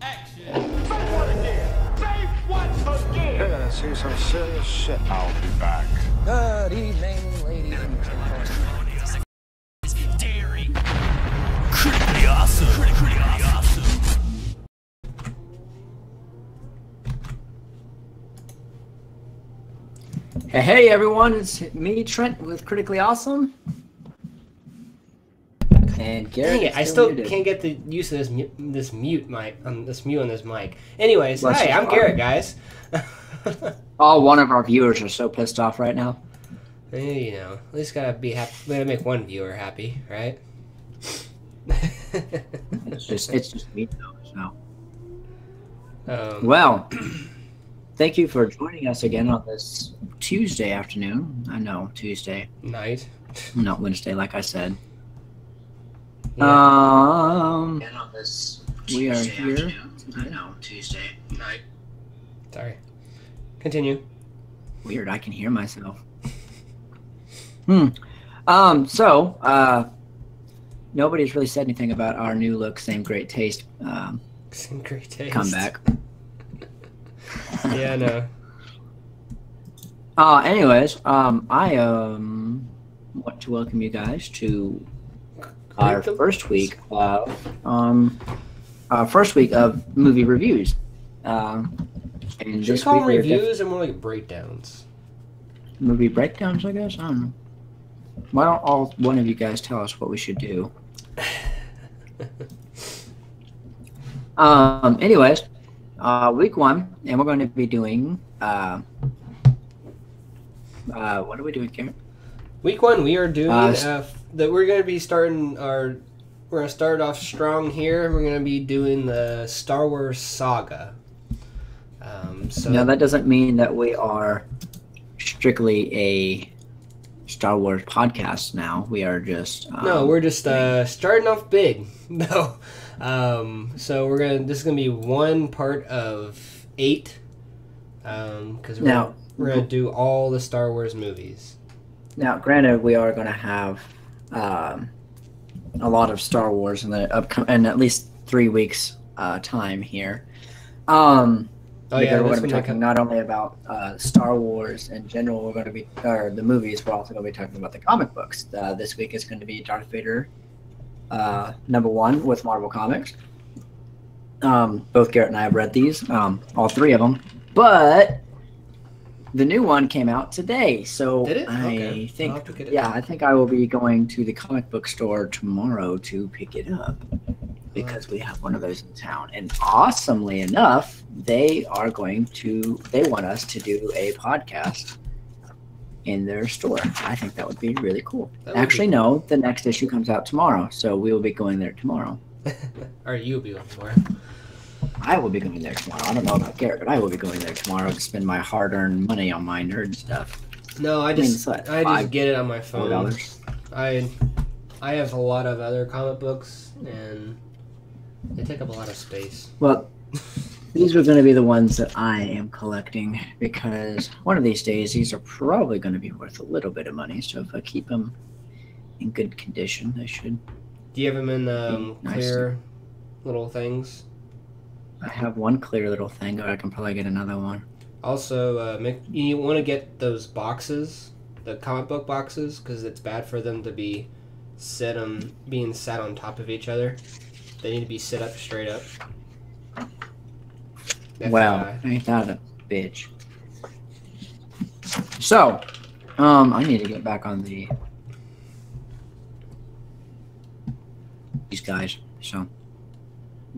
Say what again? Say what again? You're gonna see some serious shit. I'll be back. Good evening, ladies and gentlemen. Critically awesome. Critically awesome. Hey everyone, it's me, Trent, with Critically Awesome. And Garrett. Dang it, I still can't get the use of this mute on this mic. Anyways, hi, I'm Garrett, guys. All one of our viewers are so pissed off right now. You know, at least gotta be happy. Gotta make one viewer happy, right? It's just me though. So. Um, Well, thank you for joining us again on this Tuesday afternoon. I know, Tuesday, night. not Wednesday, like I said. Yeah. And on this we are here. I know, Tuesday Night. Sorry. Continue. Weird, I can hear myself. So, nobody's really said anything about our new look, same great taste Some great taste. comeback. Yeah, I know. Anyways, I want to welcome you guys to our first week of movie reviews. And Should we this call week them we're reviews or more like breakdowns? movie breakdowns, I guess. I don't know. Why don't all one of you guys tell us what we should do? Anyways, week one, and we're going to be doing what are we doing, Garrett? Week one, we are doing that. We're going to be starting our. We're going to start off strong here. We're going to be doing the Star Wars Saga. So Now that doesn't mean that we are strictly a Star Wars podcast. Now we are just no, we're just starting off big. No, so we're gonna. This is gonna be one part of 8. Because we're gonna do all the Star Wars movies. Now, granted, we are going to have a lot of Star Wars in the in at least 3 weeks time here. Because we're going to be talking not only about Star Wars in general, we're going to be the movies. We're also going to be talking about the comic books. This week is going to be Darth Vader #1 with Marvel Comics. Both Garrett and I have read these, all 3 of them, but the new one came out today. So did it? I think I will be going to the comic book store tomorrow to pick it up. Because we have one of those in town, and awesomely enough, they want us to do a podcast in their store. I think that would be really cool. Actually, no, the next issue comes out tomorrow, so we will be going there tomorrow. Or you'll be going tomorrow. I will be going there tomorrow. I don't know about Garrett, but I will be going there tomorrow to spend my hard-earned money on my nerd stuff. No, I just get it on my phone. $4. I have a lot of other comic books, and they take up a lot of space. Well, these are going to be the ones that I am collecting because one of these days these are probably going to be worth a little bit of money. So if I keep them in good condition, they should. Do you have them in clear little things? I have one clear little thing, but I can probably get another one. Also, you want to get those boxes, the comic book boxes, because it's bad for them to be being sat on top of each other. They need to be set up straight up. Wow, ain't that a bitch. So, I need to get back on these guys. So,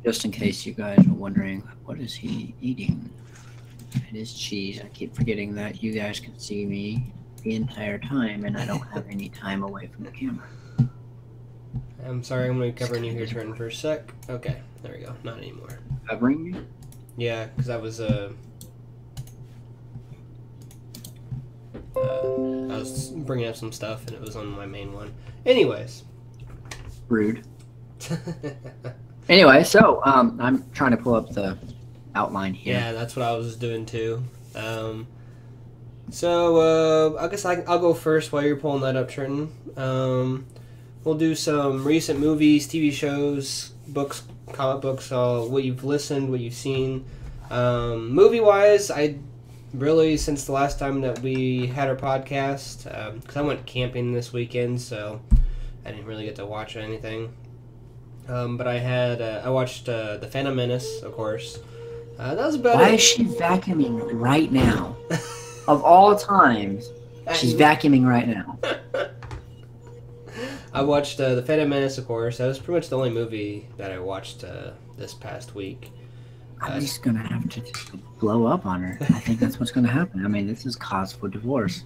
just in case you guys are wondering, what is he eating? It is cheese. I keep forgetting that you guys can see me the entire time, and I don't have any time away from the camera. I'm sorry, I'm going to be covering you here, Trent, for a sec. Okay, there we go. Not anymore. Covering me? Yeah, because I was bringing up some stuff, and it was on my main one. Anyways. Rude. Anyway, so I'm trying to pull up the outline here. Yeah, that's what I was doing too. So I guess I'll go first while you're pulling that up, Trenton. We'll do some recent movies, TV shows, books, comic books, what you've listened, what you've seen. Movie-wise, I really, since the last time that we had our podcast, because I went camping this weekend, so I didn't really get to watch anything. But I watched The Phantom Menace, of course. That was about it. Why is she vacuuming right now? Of all times, she's vacuuming right now. I watched The Phantom Menace, of course. That was pretty much the only movie that I watched this past week. I'm just going to have to just blow up on her. I think that's what's going to happen. I mean, this is cause for divorce.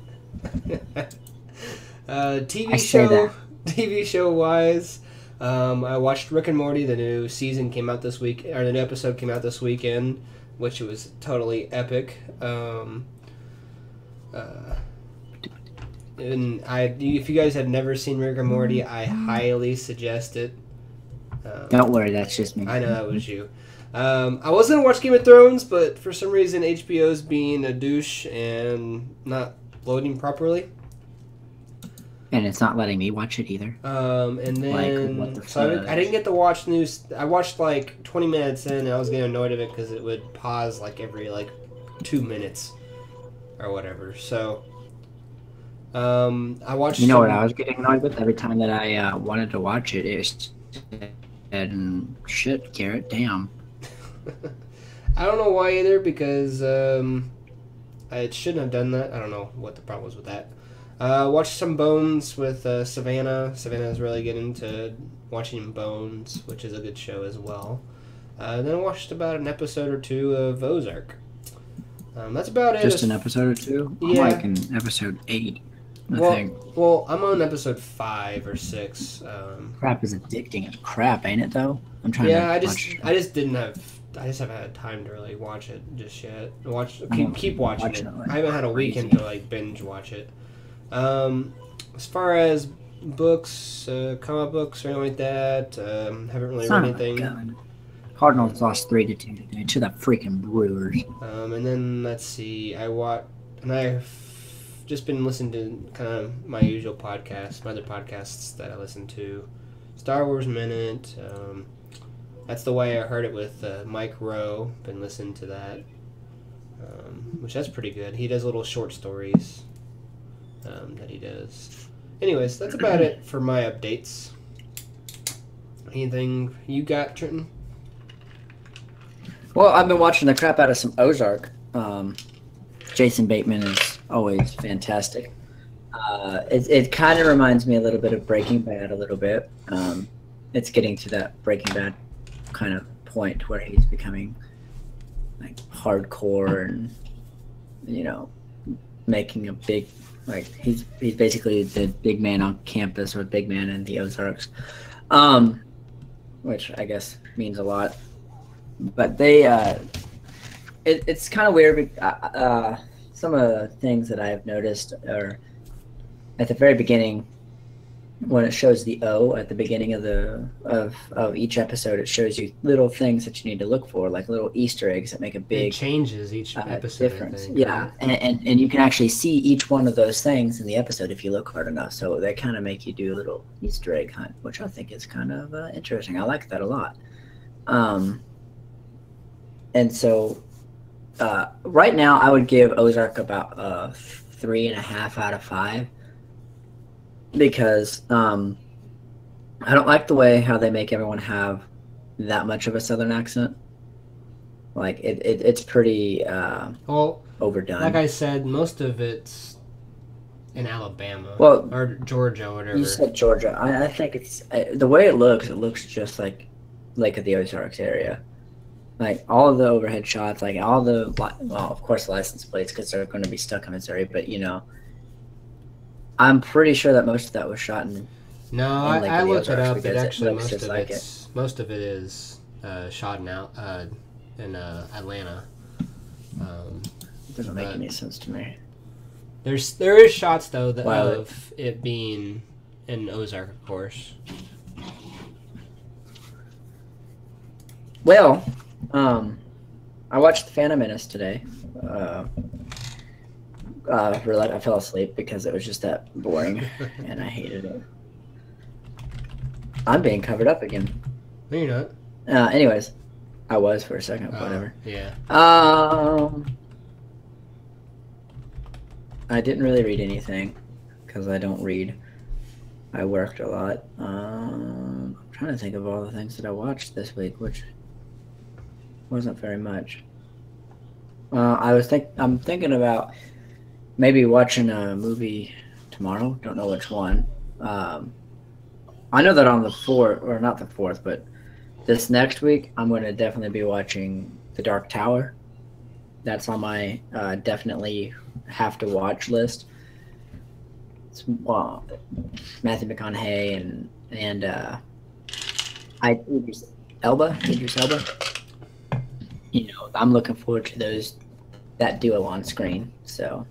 TV show wise, I watched Rick and Morty. The new season came out this week, or the new episode came out this weekend, which was totally epic. And if you guys have never seen Rick and Morty, I highly suggest it. Don't worry, that's just me. I know that was you. I was gonna watch Game of Thrones, but for some reason HBO's being a douche and not loading properly. And it's not letting me watch it either. And then like, what the so I didn't get to watch news. I watched like 20 minutes in, and I was getting annoyed of it because it would pause like every 2 minutes or whatever. So I watched. You know what I was getting annoyed with every time that I wanted to watch it? It was and shit, Garrett, damn. I don't know why either, because I shouldn't have done that. I don't know what the problem was with that. Watched some Bones with Savannah. Savannah's really getting into watching Bones, which is a good show as well. Then I watched about an episode or two of Ozark. That's about it. Just an episode or two? Yeah. I'm like in episode 8, I think. Well, I'm on episode 5 or 6. Crap is addicting as crap, ain't it, though? I'm trying yeah, to I just haven't had time to really watch it just yet. Keep watching it. I haven't had a weekend to binge watch it. As far as books, comic books or anything like that, haven't really read anything. God. Cardinals lost 3-2 today to the freaking Brewers. And then let's see, I've just been listening to kind of my usual podcasts, my other podcasts that I listen to. Star Wars Minute. That's the way I heard it with Mike Rowe. Been listening to that, which that's pretty good. He does little short stories that he does. Anyways, that's about it for my updates. Anything you got, Trenton? Well, I've been watching the crap out of some Ozark. Jason Bateman is always fantastic. It kind of reminds me a little bit of Breaking Bad a little bit. It's getting to that Breaking Bad kind of point where he's becoming like hardcore and, you know, making a big, like he's basically the big man on campus, or big man in the Ozarks, which I guess means a lot. But they it's kind of weird. Some of the things that I've noticed are at the very beginning, when it shows the O at the beginning of each episode, it shows you little things that you need to look for, like little Easter eggs that make a big it changes each episode difference. Think, yeah, right? and you can actually see each one of those things in the episode if you look hard enough. So they kind of make you do a little Easter egg hunt, which I think is kind of interesting. I like that a lot. And so right now I would give Ozark about 3.5 out of 5. Because I don't like the way how they make everyone have that much of a Southern accent. Like it's pretty overdone. Like I said, most of it's in Alabama, or Georgia, or whatever. You said Georgia. I think it's the way it looks just like Lake of the Ozarks area. Like all of the overhead shots, like all the of course the license plates, because they're going to be stuck in Missouri, but you know. I'm pretty sure that most of that was shot in. No, I looked it up. It actually most of it is shot in Atlanta. It doesn't make any sense to me. There is shots though of it being in Ozark, of course. Well, I watched The Phantom Menace today. I fell asleep because it was just that boring, and I hated it. I'm being covered up again. No, you're not. Anyways, I was for a second. Whatever. Yeah. I didn't really read anything because I don't read. I worked a lot. I'm trying to think of all the things that I watched this week, which wasn't very much. I'm thinking about maybe watching a movie tomorrow. Don't know which one. I know that on the 4th, or not the 4th, but this next week, I'm going to definitely be watching The Dark Tower. That's on my definitely have to watch list. It's Matthew McConaughey and Idris Elba. You know, I'm looking forward to that duo on screen. So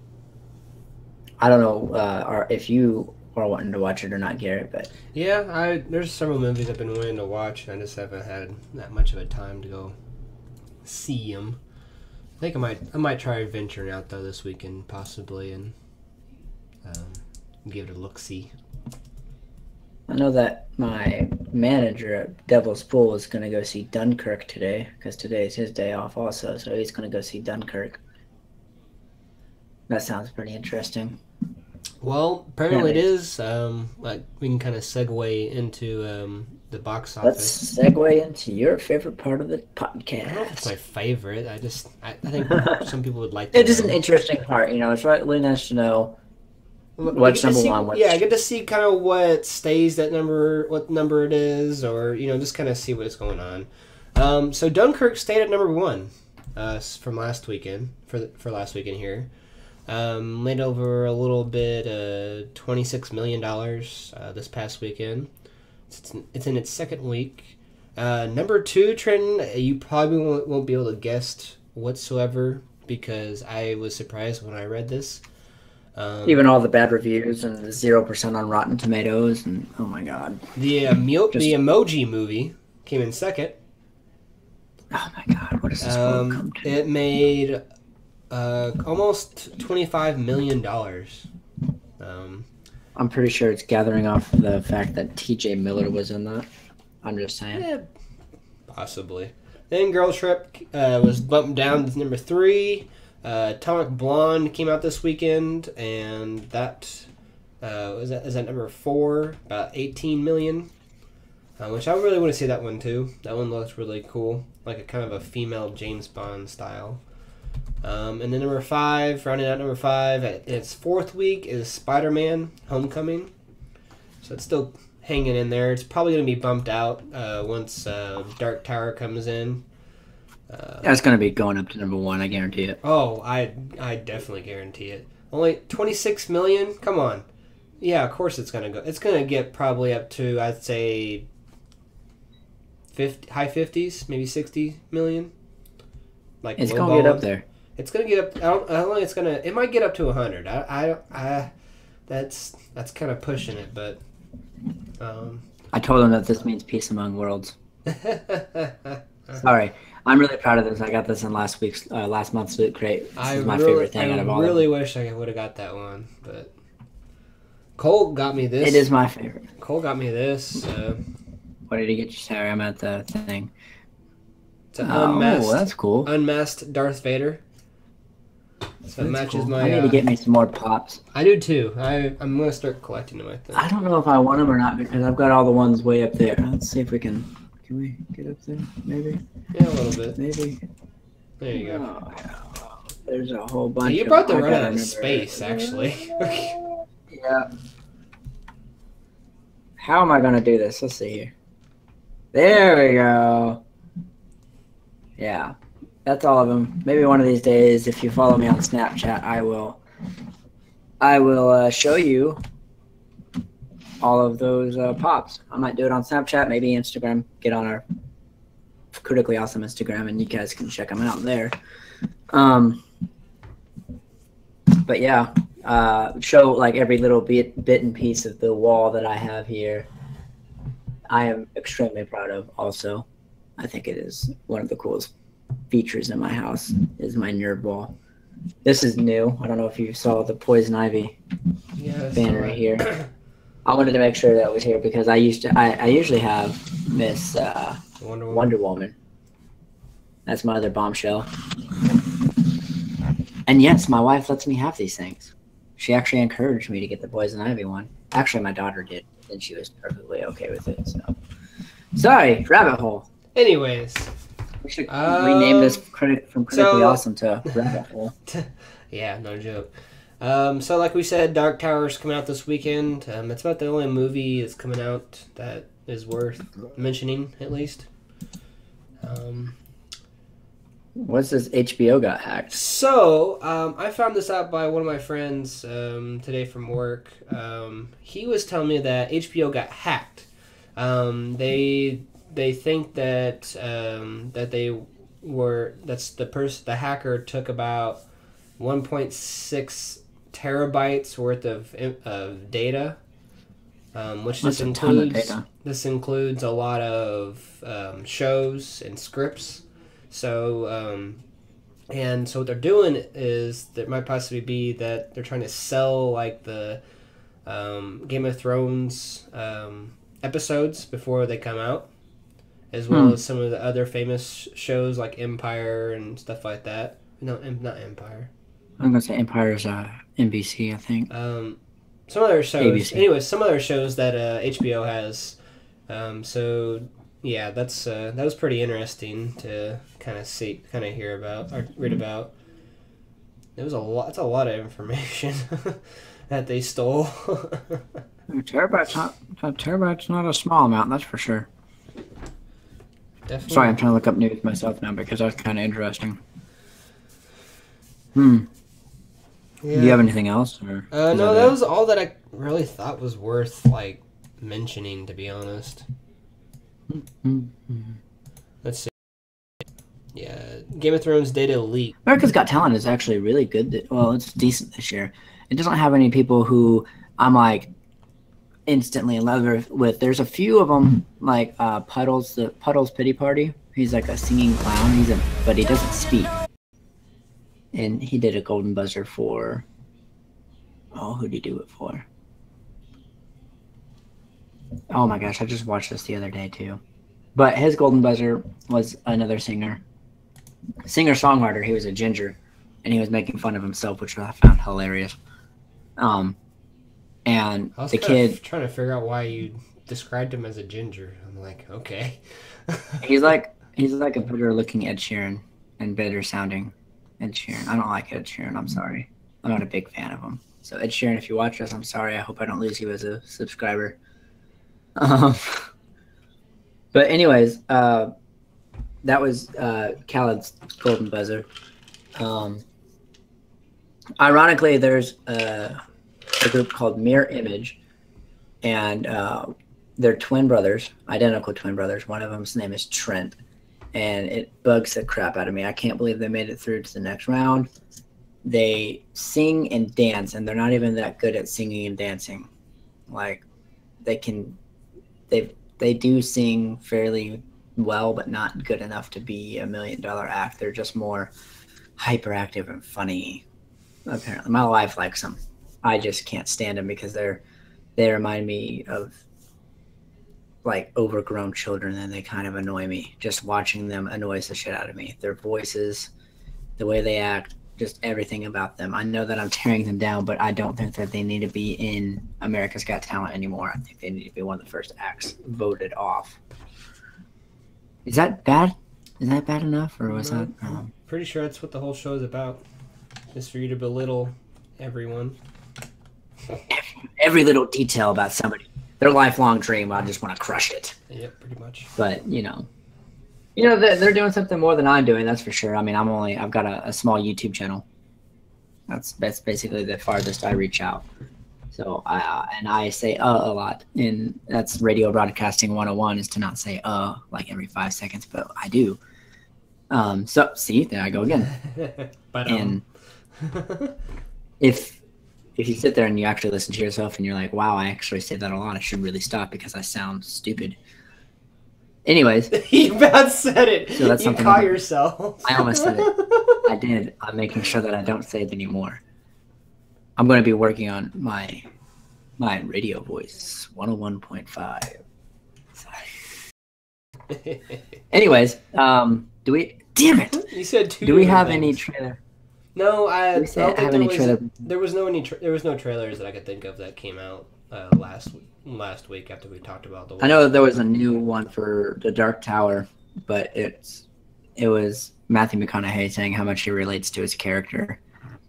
I don't know if you are wanting to watch it or not, Garrett, but yeah, there's several movies I've been wanting to watch. I just haven't had that much of a time to go see them. I think I might try venturing out though this weekend possibly and give it a look-see. I know that my manager at Devil's Pool is going to go see Dunkirk today because today is his day off also, so he's going to go see Dunkirk. That sounds pretty interesting. Well, apparently it is. Like we can kind of segue into the box office. Let's segue into your favorite part of the podcast. I don't know if it's my favorite. I think some people would like to It is know. an interesting part, you know. It's really nice to know what's number one. Yeah, I get to see kind of what stays that number, what number it is, or just kind of see what's going on. So Dunkirk stayed at number 1 from last weekend for last weekend here. Made over a little bit, $26 million this past weekend. It's in its second week. Number 2, Trent, you probably won't be able to guess whatsoever because I was surprised when I read this. Even all the bad reviews and the 0% on Rotten Tomatoes, and oh my god. The Emoji Movie came in second. Oh my god, what does this world come to? It made almost $25 million. I'm pretty sure it's gathering off the fact that TJ Miller was in that. I'm just saying. Yeah, possibly. Then Girl Trip was bumped down to number 3. Atomic Blonde came out this weekend, and that is at number 4, about 18 million. Which I really want to see that one too. That one looks really cool, like a kind of a female James Bond style. And then number 5, rounding out number 5, in its 4th week is Spider-Man: Homecoming. So it's still hanging in there. It's probably going to be bumped out once Dark Tower comes in. That's going to be going up to number 1, I guarantee it. Oh, I definitely guarantee it. Only 26 million? Come on. Yeah, of course it's going to go. It's going to get probably up to, I'd say, high 50s, maybe 60 million. Like it's going to get up there. It's going to get up. I don't think it's going to. It might get up to 100. That's kind of pushing it, but. I told him that this means peace among worlds. Sorry, I'm really proud of this. I got this in last month's Loot Crate. This is my favorite thing out of all. I really wish I would have got that one, but Cole got me this. It is my favorite. Cole got me this. What did he get you? Sorry, I'm at the thing. It's an unmasked. Oh, that's cool. Unmasked Darth Vader. So it matches my. I need to get me some more pops. I do too. I'm gonna start collecting them. I think. I don't know if I want them or not because I've got all the ones way up there. Let's see if we can. Can we get up there? Maybe. Yeah, a little bit. Maybe. There you go. Oh, yeah. There's a whole bunch. You brought the run out of space, actually. Yeah. How am I gonna do this? Let's see here. There we go. Yeah. That's all of them. Maybe one of these days, if you follow me on Snapchat, I will show you all of those pops. I might do it on Snapchat, maybe Instagram. Get on our Critically Awesome Instagram, and you guys can check them out there. But yeah, show like every little bit and piece of the wall that I have here. I am extremely proud of. Also, I think it is one of the coolest features in my house is my nerd wall. This is new. I don't know if you saw the Poison Ivy banner right here. I wanted to make sure that was here because I usually have Miss Wonder Woman. That's my other bombshell. And yes, my wife lets me have these things. She actually encouraged me to get the Poison Ivy one. Actually, my daughter did, and she was perfectly okay with it. So, sorry, rabbit hole. Anyways, we should rename this from Critically Awesome to Rabbit Hole. Yeah, no joke. So like we said, Dark Tower's coming out this weekend. It's about the only movie that's coming out that is worth mentioning, at least. What's this HBO got hacked? So, I found this out by one of my friends today from work. He was telling me that HBO got hacked. They think that the hacker took about 1.6 terabytes worth of data, which this includes a lot of shows and scripts. So so what they're doing is there might possibly be that they're trying to sell like the Game of Thrones episodes before they come out, as well as some of the other famous shows like Empire and stuff like that. No, not Empire. I'm gonna say Empire's NBC, I think. Some other shows. ABC. Anyways, some other shows that HBO has. So yeah, that was pretty interesting to kind of hear about or read about. It was a lot. It's a lot of information that they stole. A terabyte's not a small amount, that's for sure. Definitely. Sorry, I'm trying to look up news myself now because that's kind of interesting. Yeah. Do you have anything else? Or no, that was all that I really thought was worth like mentioning, to be honest. Let's see. Yeah, Game of Thrones data leak. America's Got Talent is actually really good. Well, it's decent this year. It doesn't have any people who I'm like instantly in love with. There's a few of them, like Puddles Pity Party. He's like a singing clown. But he doesn't speak. And he did a golden buzzer for. Oh, who did he do it for? Oh my gosh, I just watched this the other day too. But his golden buzzer was another singer-songwriter. He was a ginger, and he was making fun of himself, which I found hilarious. And the kid trying to figure out why you described him as a ginger. I'm like, okay. he's like a better-looking Ed Sheeran and better-sounding Ed Sheeran. I don't like Ed Sheeran. I'm sorry. I'm not a big fan of him. So Ed Sheeran, if you watch this, I'm sorry. I hope I don't lose you as a subscriber. But anyways, that was Khaled's golden buzzer. Ironically, there's a group called Mirror Image, and they're twin brothers, identical twin brothers. One of them's name is Trent, and it bugs the crap out of me. I can't believe they made it through to the next round. They sing and dance, and they're not even that good at singing and dancing. Like, they do sing fairly well, but not good enough to be $1 million act. They're just more hyperactive and funny. Apparently, my wife likes them. I just can't stand them because they remind me of like overgrown children, and they kind of annoy me. Just watching them annoys the shit out of me. Their voices, the way they act, just everything about them. I know that I'm tearing them down, but I don't think that they need to be in America's Got Talent anymore. I think they need to be one of the first acts voted off. Is that bad? Is that bad enough, or was that? Pretty sure that's what the whole show is about. Is for you to belittle everyone. Every little detail about somebody, their lifelong dream. I just want to crush it. Yep, pretty much. But they're doing something more than I'm doing. That's for sure. I mean, I've got a small YouTube channel. That's basically the farthest I reach out. So I say a lot, and that's radio broadcasting 101 is to not say like every 5 seconds, but I do. So see, there I go again. And if you sit there and you actually listen to yourself and you're like, wow, I actually say that a lot, I should really stop because I sound stupid. Anyways. You about said it. So that's you something caught yourself. I almost said it. I did. I'm making sure that I don't say it anymore. I'm going to be working on my My radio voice, 101.5. Anyways, do we? Damn it! You said two. Do we have things. any trailer? No, I don't think have any trailer? There was no trailers that I could think of that came out last week after we talked about the. I know there was a new one for the Dark Tower, but it was Matthew McConaughey saying how much he relates to his character,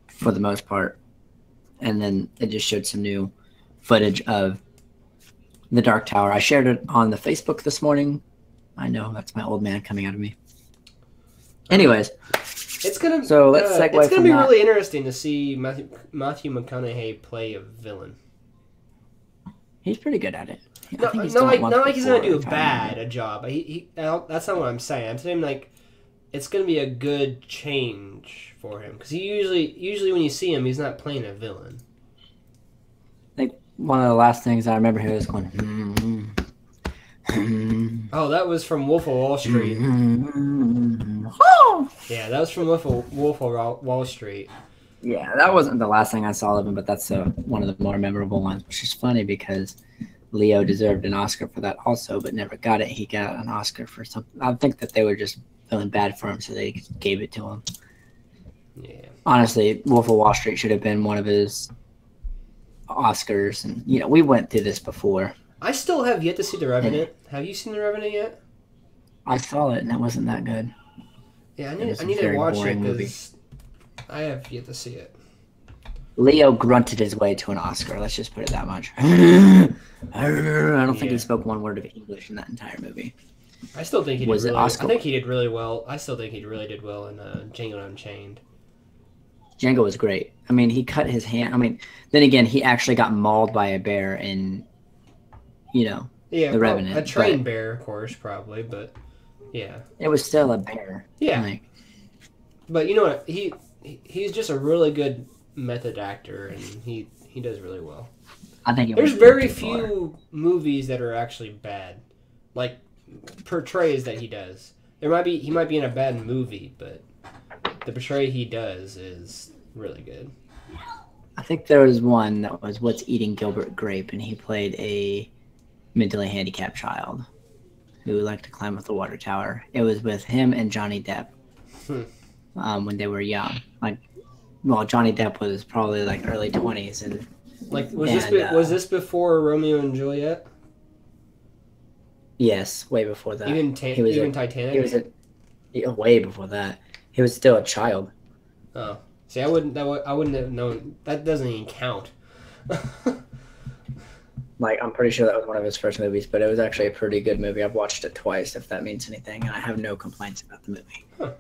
for the most part, and then it just showed some new footage of the Dark Tower. I shared it on the Facebook this morning. I know that's my old man coming out of me. Anyways, it's gonna segue. It's gonna be really interesting to see Matthew McConaughey play a villain. He's pretty good at it. Not like he's gonna do a job. That's not what I'm saying. I'm saying like it's gonna be a good change for him because he usually when you see him, he's not playing a villain. Like one of the last things I remember here was going. Oh, that was from Wolf of Wall Street. Yeah, that was from Wolf of Wall Street. Yeah, that wasn't the last thing I saw of him, but that's one of the more memorable ones, which is funny because Leo deserved an Oscar for that also, but never got it. He got an Oscar for something. I think that they were just feeling bad for him, so they gave it to him. Yeah. Honestly, Wolf of Wall Street should have been one of his Oscars, and we went through this before. I still have yet to see The Revenant. Have you seen The Revenant yet? I saw it, and it wasn't that good. Yeah, I need to watch it because I have yet to see it. Leo grunted his way to an Oscar. Let's just put it that much. I don't think he spoke one word of English in that entire movie. I still think he did. I think he did really well. I still think he really did well in Django Unchained. Django was great. I mean, he cut his hand. I mean, then again, he actually got mauled by a bear in. The Revenant. A trained bear, of course, probably, but yeah. It was still a bear. Yeah. But you know what? He's just a really good method actor, and he does really well. I think there's very few movies that are actually bad, like portrays that he does. He might be in a bad movie, but the portray he does is really good. I think there was one that was What's Eating Gilbert Grape, and he played a mentally handicapped child who liked to climb up the water tower. It was with him and Johnny Depp when they were young. Johnny Depp was probably like early 20s, and was this before Romeo and Juliet? Yes, way before that. Even Titanic. He was way before that. He was still a child. Oh, see, I wouldn't have known. That doesn't even count. I'm pretty sure that was one of his first movies, but it was actually a pretty good movie. I've watched it twice, if that means anything, and I have no complaints about the movie. Huh.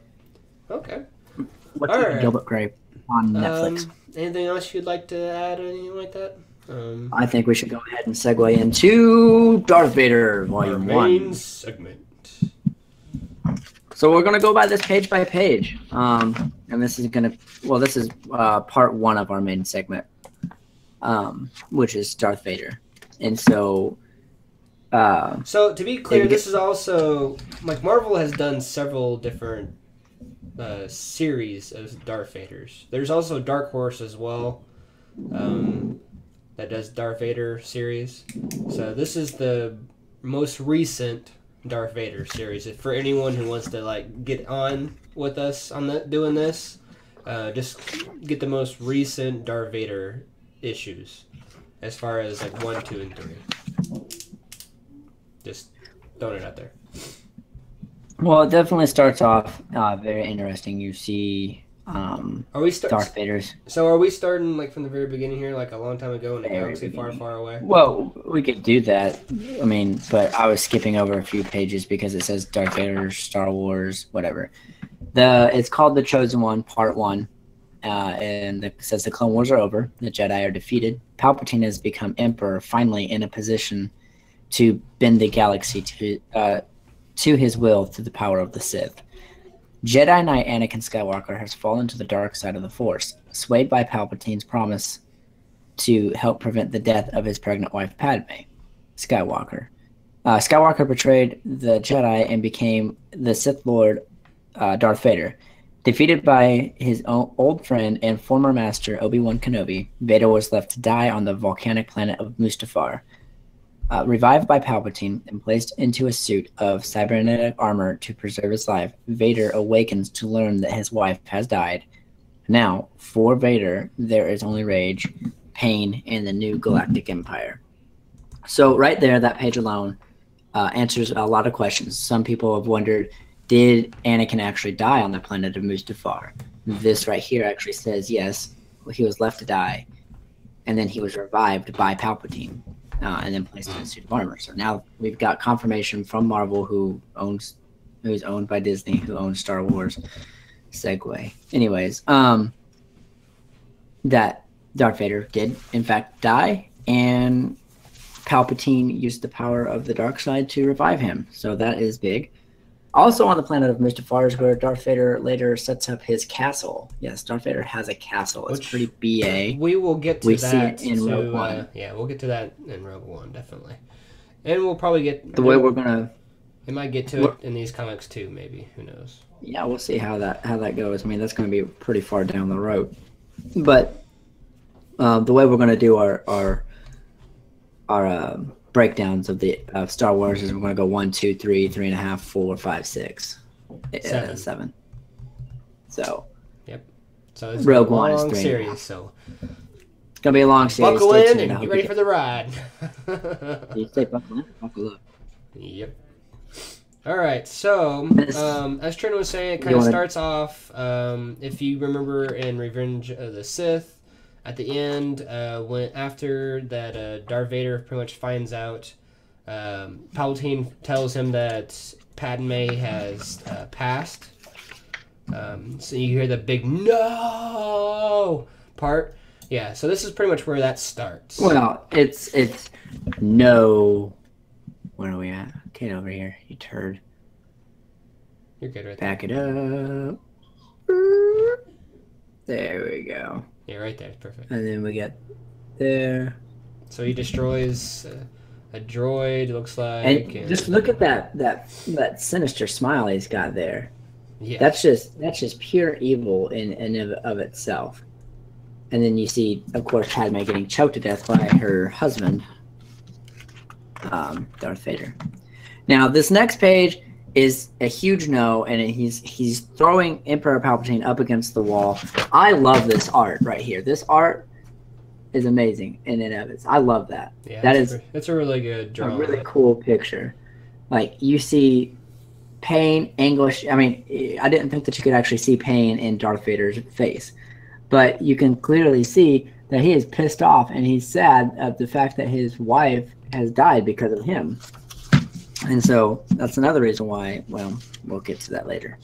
Okay. What's Gilbert Grape on Netflix? Anything else you'd like to add or anything like that? I think we should go ahead and segue into Darth Vader Volume 1. Main segment. So we're going to go by this page by page. And this is part one of our main segment, which is Darth Vader. And so to be clear, this is also Marvel has done several different series of Darth Vaders. There's also Dark Horse as well, that does Darth Vader series. So this is the most recent Darth Vader series. If for anyone who wants to get on with us on doing this, just get the most recent Darth Vader issues. As far as 1, 2, and 3. Just throwing it out there. Well, it definitely starts off very interesting. You see Darth Vader's. So are we starting from the very beginning here, a long time ago in a galaxy far, far away? Well, we could do that. I mean, but I was skipping over a few pages because it says Darth Vader, Star Wars, whatever. It's called The Chosen One, Part 1. And it says the Clone Wars are over. The Jedi are defeated. Palpatine has become Emperor, finally in a position to bend the galaxy to his will through the power of the Sith. Jedi Knight Anakin Skywalker has fallen to the dark side of the Force, swayed by Palpatine's promise to help prevent the death of his pregnant wife Padme. Skywalker betrayed the Jedi and became the Sith Lord Darth Vader. Defeated by his old friend and former master Obi-Wan Kenobi, Vader was left to die on the volcanic planet of Mustafar. Revived by Palpatine and placed into a suit of cybernetic armor to preserve his life, Vader awakens to learn that his wife has died. Now, for Vader, there is only rage, pain, and the new galactic empire. So right there, that page alone answers a lot of questions. Some people have wondered, did Anakin actually die on the planet of Mustafar? This right here actually says yes, he was left to die, and then he was revived by Palpatine, and then placed in a suit of armor. So now we've got confirmation from Marvel, who's owned by Disney, who owns Star Wars. Segue. Anyways, that Darth Vader did in fact die, and Palpatine used the power of the dark side to revive him. So that is big. Also on the planet of Mustafar is where Darth Vader later sets up his castle. Yes, Darth Vader has a castle. It's pretty BA. We will get to that. See it in Rogue One. Yeah, we'll get to that in Rogue One, definitely. And we'll probably get... The way we're going to... It might get to it in these comics too, maybe. Who knows? Yeah, we'll see how that goes. I mean, that's going to be pretty far down the road. But the way we're going to do our breakdowns of Star Wars is we're going to go 1, 2, 3, 3.5, 4, 5, 6, 7. So. Yep. So it's Rogue a One long is 3.5. series. So it's going to be a long series. Buckle in and get ready for the ride. You say buckle in? Buckle up. Yep. All right, so as Trent was saying, it kind of starts off, if you remember in Revenge of the Sith, at the end, when after that Darth Vader pretty much finds out, Palpatine tells him that Padme has passed. So you hear the big no part. Yeah, so this is pretty much where that starts. Well, it's no. Where are we at? Get over here, you turd. You're good right there. Back it up. There we go. Yeah, right there. Perfect. And then we get there. So he destroys a droid, it looks like. And just look at that sinister smile he's got there. Yeah. That's just pure evil in of itself. And then you see, of course, Padme getting choked to death by her husband, Darth Vader. Now, this next page is a huge no, and he's throwing Emperor Palpatine up against the wall. I love this art right here. This art is amazing in and of itself. I love that. Yeah, That's a really good drawing. A really cool picture. Like, you see pain, anguish. I mean, I didn't think that you could actually see pain in Darth Vader's face, but you can clearly see that he is pissed off and he's sad of the fact that his wife has died because of him. And so that's another reason why, well, we'll get to that later.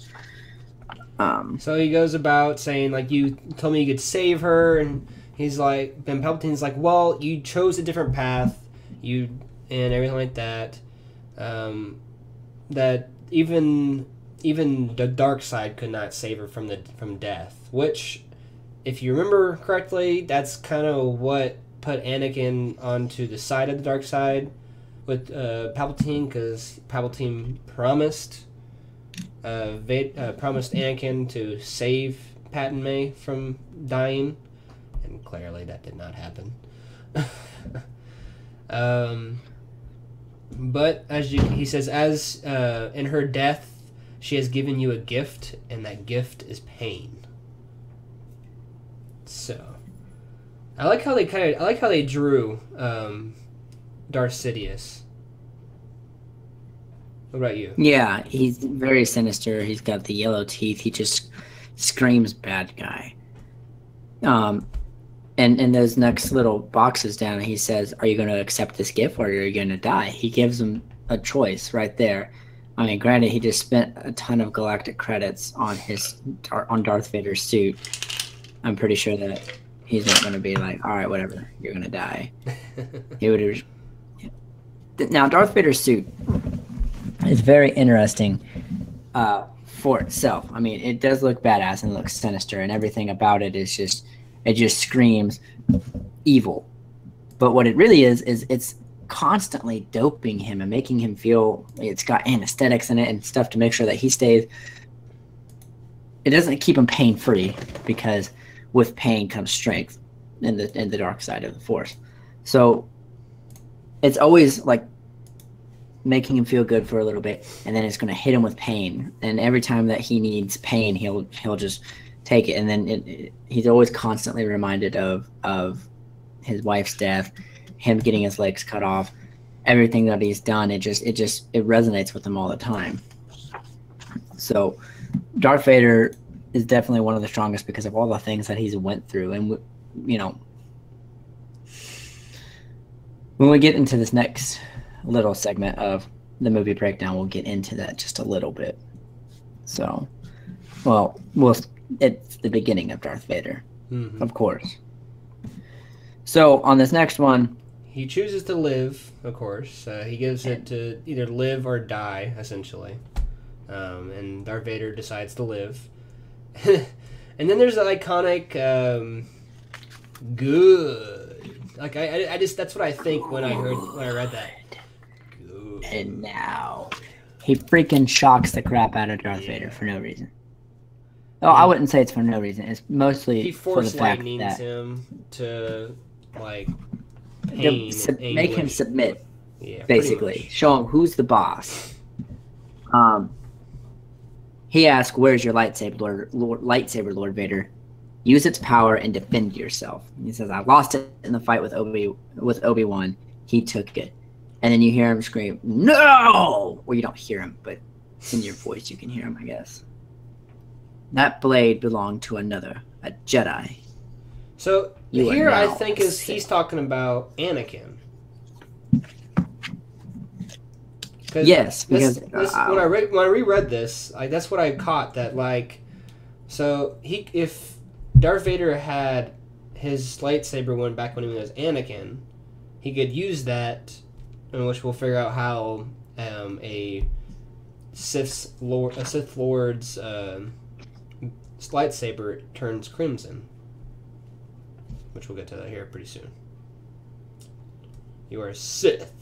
So he goes about saying, like, you told me you could save her, and he's like, Ben Palpatine's like, well, you chose a different path, and everything like that. That even the dark side could not save her from death. Which, if you remember correctly, that's kind of what put Anakin onto the side of the dark side with Palpatine, because Palpatine promised Anakin to save Padme from dying, and clearly that did not happen. But he says, as in her death, she has given you a gift, and that gift is pain. So, I like how they drew Darth Sidious. What about you? Yeah, he's very sinister. He's got the yellow teeth. He just screams bad guy. And in those next little boxes down, he says, are you going to accept this gift or are you going to die? He gives him a choice right there. I mean, granted, he just spent a ton of galactic credits on Darth Vader's suit. I'm pretty sure that he's not going to be like, all right, whatever, you're going to die. He would have. Now, Darth Vader's suit is very interesting for itself. I mean, it does look badass and looks sinister, and everything about it is just screams evil. But what it really is it's constantly doping him and making him feel, it's got anesthetics in it and stuff to make sure that he stays it doesn't keep him pain free, because with pain comes strength in the dark side of the Force. So it's always like making him feel good for a little bit, and then it's going to hit him with pain. And every time that he needs pain, he'll just take it. And then he's always constantly reminded of his wife's death, him getting his legs cut off, everything that he's done. It resonates with him all the time. So Darth Vader is definitely one of the strongest because of all the things that he's went through. And when we get into this next little segment of the movie breakdown, we'll get into that just a little bit. So, it's the beginning of Darth Vader, of course. So on this next one, he chooses to live, of course. He gives it to either live or die, essentially. And Darth Vader decides to live. And then there's the iconic good. Like I just that's what I think when I read that. Good. And now he freaking shocks the crap out of Darth Vader for no reason. Oh, I wouldn't say it's for no reason. It's mostly for the fact that him to like pain make him submit. Yeah, basically show him who's the boss. He asks, "Where's your lightsaber, Lord Vader? Use its power and defend yourself." And he says, "I lost it in the fight with Obi-Wan. He took it." And then you hear him scream, "No!" Well, you don't hear him, but in your voice you can hear him, I guess. That blade belonged to another, a Jedi. So here I think he's talking about Anakin. Yes, because when I reread this, that's what I caught. That so if Darth Vader had his lightsaber one back when he was Anakin, he could use that, in which we'll figure out how a Sith Lord's lightsaber turns crimson, which we'll get to that here pretty soon. You are a Sith.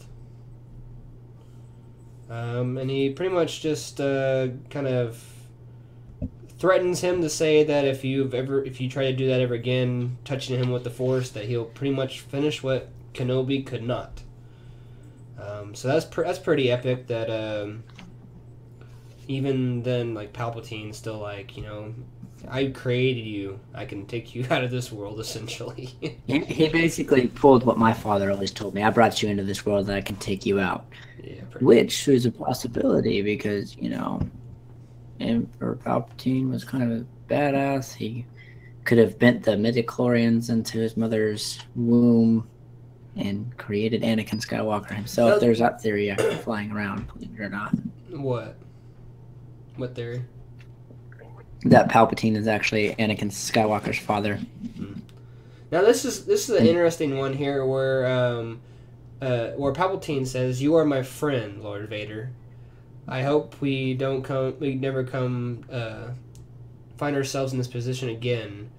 And he pretty much just kind of threatens him to say that if you try to do that ever again, touching him with the Force, that he'll pretty much finish what Kenobi could not. So that's pretty epic. That even then, like Palpatine's still like, I created you. I can take you out of this world, essentially. He basically pulled what my father always told me. I brought you into this world that I can take you out. Yeah, which is a possibility because, Emperor Palpatine was kind of a badass. He could have bent the midichlorians into his mother's womb and created Anakin Skywalker himself. There's that theory flying around, believe it or not. What? What theory? That Palpatine is actually Anakin Skywalker's father. Now this is an interesting one here where Palpatine says, "You are my friend, Lord Vader. I hope we never find ourselves in this position again."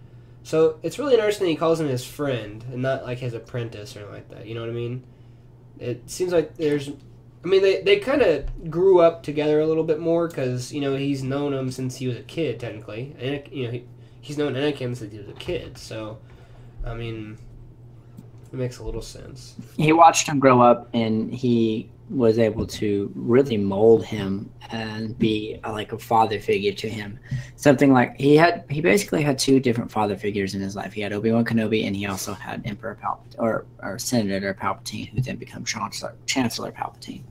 So it's really interesting he calls him his friend and not like his apprentice or anything like that. You know what I mean? It seems like they kind of grew up together a little bit more because, he's known him since he was a kid, technically. And, he's known Anakin since he was a kid. So, it makes a little sense. He watched him grow up, and he was able to really mold him and be like a father figure to him. Something like he basically had two different father figures in his life. He had Obi-Wan Kenobi, and he also had Emperor Palpatine or Senator Palpatine, who then becomes Chancellor Palpatine.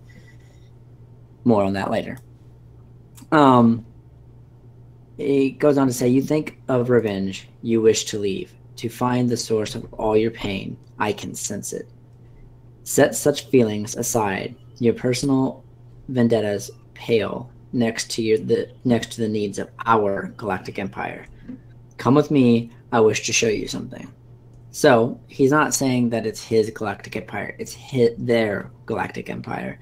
More on that later. He goes on to say, "You think of revenge, you wish to leave, to find the source of all your pain. I can sense it. Set such feelings aside. Your personal vendettas pale next to the needs of our galactic empire. Come with me. I wish to show you something." So he's not saying that it's his galactic empire. It's their galactic empire.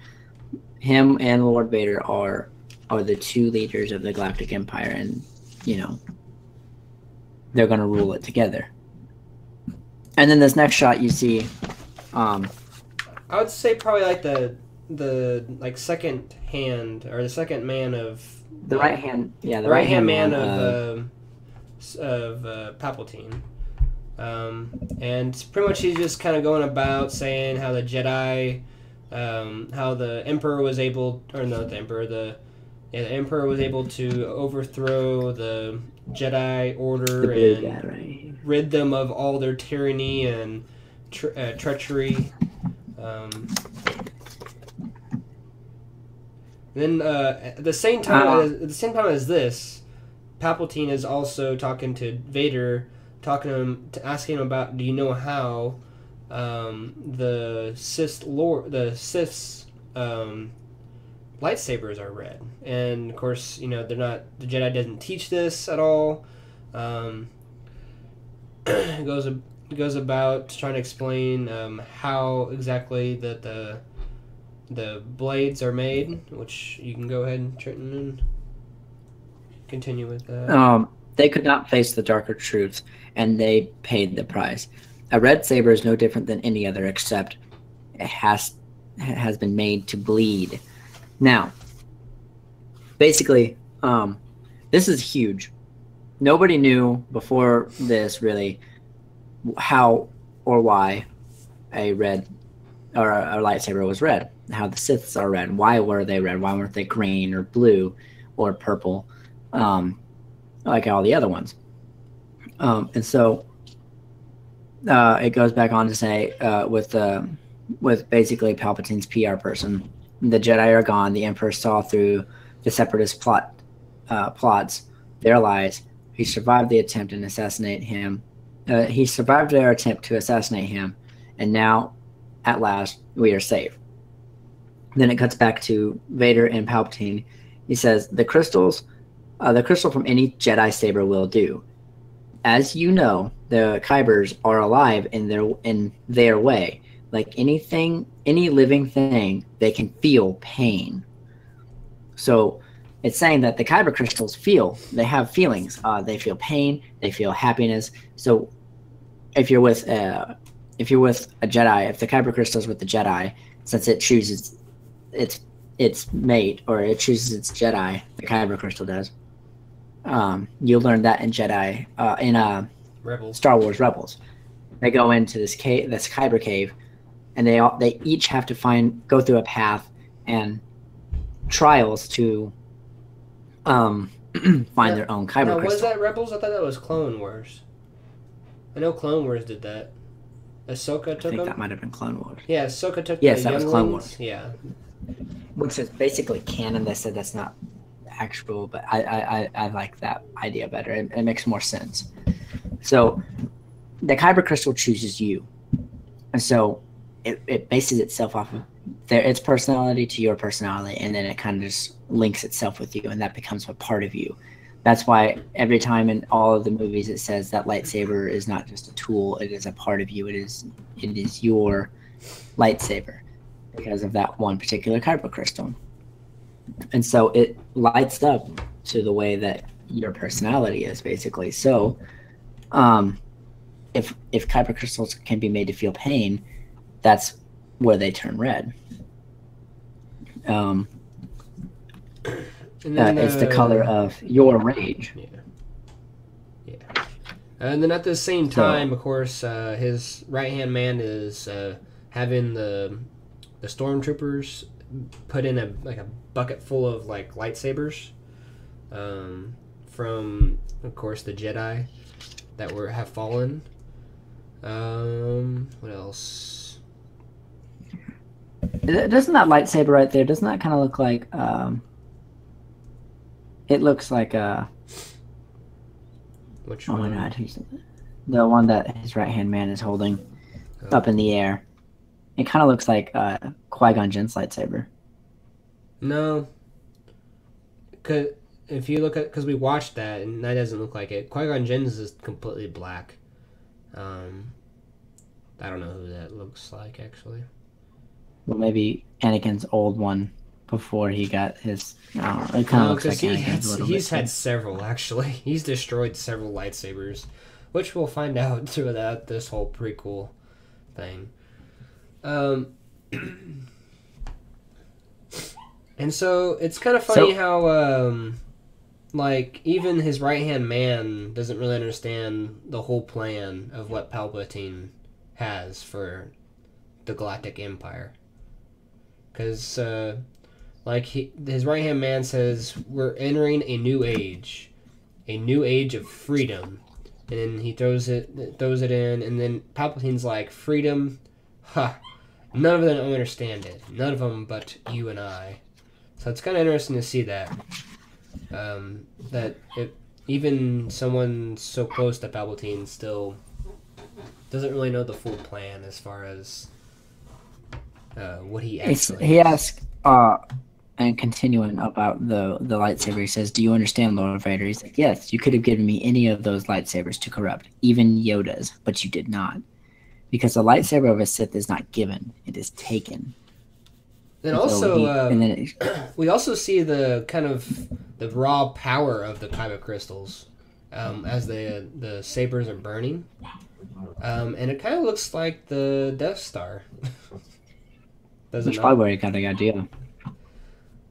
Him and Lord Vader are the two leaders of the galactic empire, and they're going to rule it together. And then this next shot you see, I would say probably like the like second hand or the second man of the right hand. Yeah, the right hand man of Palpatine. And pretty much he's just kind of going about saying how the Jedi, how the Emperor was able, or not the Emperor, the Emperor was able to overthrow the Jedi Order and rid them of all their tyranny and treachery. Then at the same time as this, Palpatine is also talking to Vader, asking him about, do you know how the Sith's lightsabers are red? And of course, they're not. The Jedi doesn't teach this at all. It goes about trying to explain how exactly that the blades are made, which you can go ahead and Trenton and continue with that. They could not face the darker truth, and they paid the price. A red saber is no different than any other, except it has been made to bleed. Now, basically, this is huge. Nobody knew before this really how or why a red or a lightsaber was red. How the Siths are red. Why were they red? Why weren't they green or blue or purple, like all the other ones? And so it goes back on to say with basically Palpatine's PR person, the Jedi are gone. The Emperor saw through the Separatist plots, their lies. He survived the attempt and assassinate him. He survived their attempt to assassinate him, and now, at last, we are safe. Then it cuts back to Vader and Palpatine. He says, the crystal from any Jedi saber will do. As you know, the Kybers are alive in their way. Like any living thing, they can feel pain. So it's saying that the Kyber crystals they have feelings. They feel pain, they feel happiness. So if you're with a Jedi, if the Kyber crystal's with the Jedi, since it chooses its mate, or it chooses its Jedi, the Kyber crystal does. You'll learn that in Jedi, in Rebels. Star Wars Rebels. They go into this Kyber cave, and they each have to go through a path and trials to find their own Kyber crystal. Was that Rebels? I thought that was Clone Wars. I know Clone Wars did that. Ahsoka took them? I think that might have been Clone Wars. Yeah, Ahsoka took Yes, that was Clone Wars. Yeah. Which is basically canon. They said that's not actual, but I like that idea better. It makes more sense. So the Kyber crystal chooses you. And so it bases itself off of its personality to your personality, and then it kind of just links itself with you, and that becomes a part of you. That's why every time in all of the movies it says that lightsaber is not just a tool, it is a part of you. It is your lightsaber because of that one particular Kyber crystal. And so it lights up to the way that your personality is, basically. So if Kyber crystals can be made to feel pain, that's where they turn red. And then, it's the color of your rage. Yeah. And then at the same time, of course, his right-hand man is having the stormtroopers put in a bucket full of lightsabers from, of course, the Jedi that have fallen. What else? Doesn't that lightsaber right there? Doesn't that kind of look like? It looks like Which one? one? Oh my God, the one that his right-hand man is holding up in the air. It kind of looks like Qui-Gon Jinn's lightsaber. No. If you look at, because we watched that and that doesn't look like it. Qui-Gon Jinn's is completely black. I don't know who that looks like actually. Well, maybe Anakin's old one before he got his. It kind of looks like Anakin's a little bit. He's had several actually. He's destroyed several lightsabers, which we'll find out throughout this whole prequel thing. And so it's kind of funny how, like, even his right-hand man doesn't really understand the whole plan of what Palpatine has for the Galactic Empire. Because, like, his right-hand man says, we're entering a new age of freedom. And then he throws it in, and then Palpatine's like, freedom? Ha! None of them understand it. None of them but you and I. So it's kind of interesting to see that. Even someone so close to Palpatine still doesn't really know the full plan as far as what he actually He asked, and continuing about the lightsaber, he says, do you understand, Lord Vader? He's like, yes, you could have given me any of those lightsabers to corrupt, even Yoda's, but you did not. Because the lightsaber of a Sith is not given, it is taken. And also, we also see the kind of the raw power of the kyber crystals as the sabers are burning. And it kind of looks like the Death Star. Which probably where he got the idea.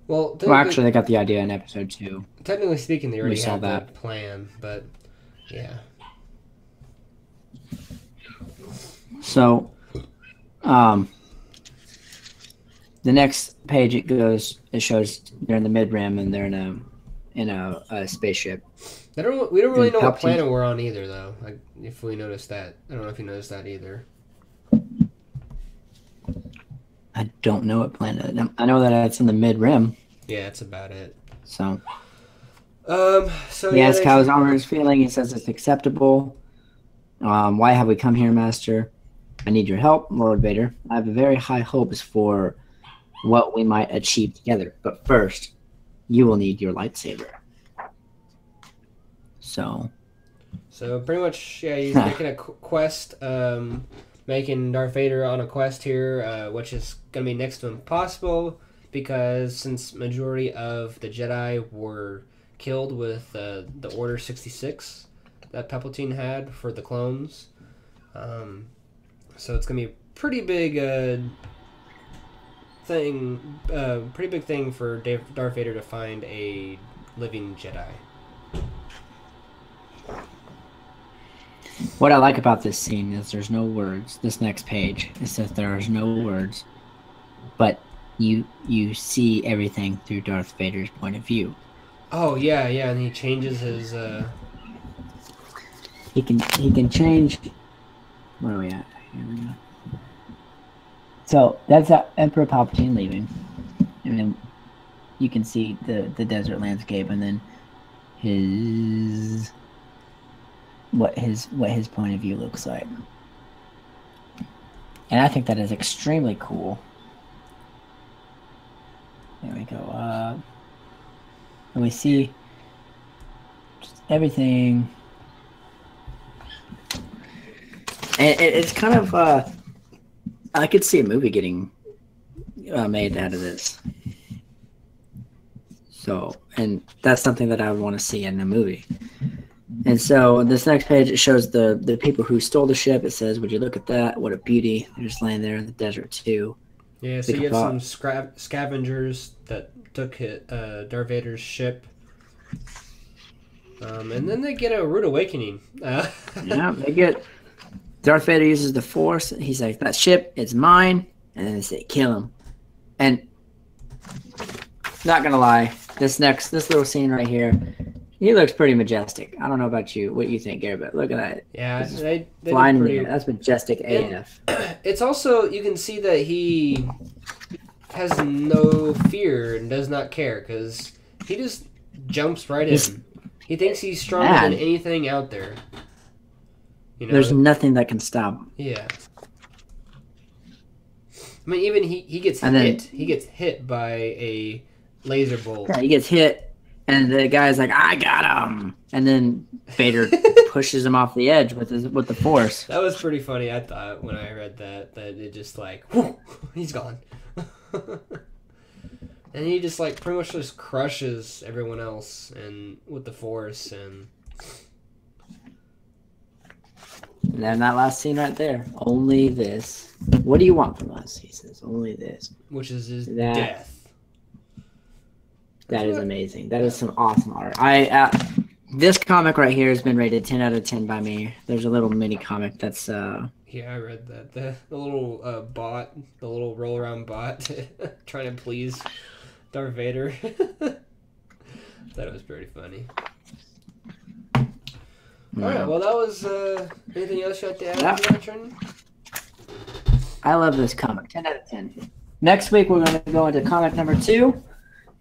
Well, actually, they got the idea in episode 2. Technically speaking, they already had that plan, but yeah. So, the next page it shows they're in the mid-rim and they're in a spaceship. We don't really know what planet we're on either, though. Like, if we noticed that, I don't know if you noticed that either. I don't know what planet. I know that it's in the mid-rim. Yeah, that's about it. So he asks how his armor is feeling. He says it's acceptable. Why have we come here, Master? I need your help, Lord Vader. I have very high hopes for what we might achieve together. But first, you will need your lightsaber. So pretty much, yeah, he's making a quest, making Darth Vader on a quest here, which is going to be next to impossible, because since majority of the Jedi were killed with the Order 66 that Palpatine had for the clones. So it's going to be a pretty big thing for Darth Vader to find a living Jedi. What I like about this scene is there's no words. This next page, it says there is no words, but you see everything through Darth Vader's point of view. Oh yeah, and he changes his. He can change. Where are we at? Here we go. So that's Emperor Palpatine leaving, and then you can see the desert landscape, and then what his point of view looks like. And I think that is extremely cool. There we go. And we see just everything. And it's kind of I could see a movie getting made out of this. So, and that's something that I would want to see in a movie. And so this next page, it shows the people who stole the ship. It says, would you look at that? What a beauty. They're just laying there in the desert too. Yeah, so you have some scavengers that took Darth Vader's ship. And then they get a rude awakening. Yeah, they get... Darth Vader uses the Force. He's like, that ship, it's mine. And then they say, kill him. And not gonna lie, this little scene right here, he looks pretty majestic. I don't know about you, what you think, Garrett, but look at that. Yeah, they flying pretty... That's majestic AF. It's also, you can see that he has no fear and does not care, because he just jumps right in. He thinks he's stronger than anything out there. You know, there's nothing that can stop him. Yeah. I mean, even he gets hit. He gets hit by a laser bolt. Yeah, he gets hit, and the guy's like, "I got him!" And then Vader pushes him off the edge with the Force. That was pretty funny. I thought when I read that it just like, whoo, he's gone, and he just like pretty much just crushes everyone else and with the Force and. And then that last scene right there. Only this. What do you want from us? He says, only this. Which is his death. That is amazing. That is some awesome art. This comic right here has been rated 10 out of 10 by me. There's a little mini comic that's Yeah, I read that. The little bot, the little roll around bot, trying to please Darth Vader. That was pretty funny. All right, well, that was anything else you have to add to that, Trent? I love this comic. 10 out of 10. Next week, we're going to go into comic number 2.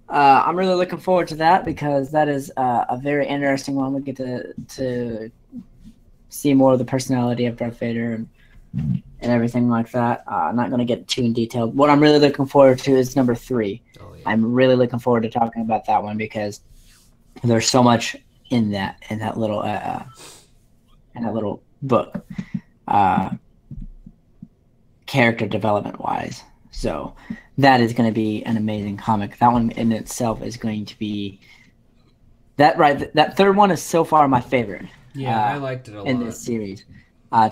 I'm really looking forward to that because that is a very interesting one. We get to see more of the personality of Darth Vader and everything like that. I'm not going to get too in detail. What I'm really looking forward to is number 3. Oh, yeah. I'm really looking forward to talking about that one because there's so much in that little book, character development wise. So that is going to be an amazing comic. That one in itself is going to be that third one is so far my favorite. Yeah, I liked it a lot in this series.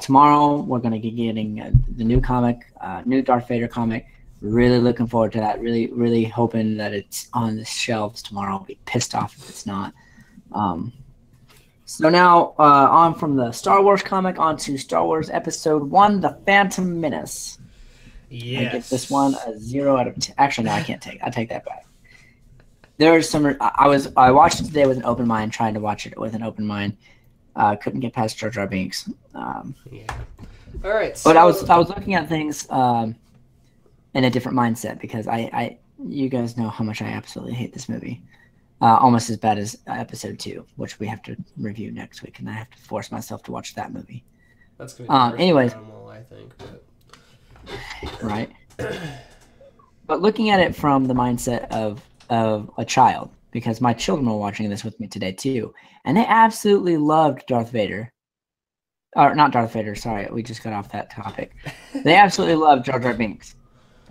Tomorrow we're going to be getting the new comic, new Darth Vader comic. Really looking forward to that. Really, really hoping that it's on the shelves tomorrow. I'll be pissed off if it's not. So now on from the Star Wars comic onto Star Wars Episode 1, The Phantom Menace. Yes. I give this one a 0 out of 10. Actually, no, I can't take. I take that back. There's some. I watched it today with an open mind, trying to watch it with an open mind. Couldn't get past Jar Jar Binks. Yeah. All right. So... But I was looking at things in a different mindset because you guys know how much I absolutely hate this movie. Almost as bad as Episode 2, which we have to review next week, and I have to force myself to watch that movie. That's gonna be anyways, animal, I think. But... Right. But looking at it from the mindset of a child, because my children were watching this with me today too, and they absolutely loved Darth Vader. Or not Darth Vader, sorry, we just got off that topic. They absolutely loved Jar Jar Binks.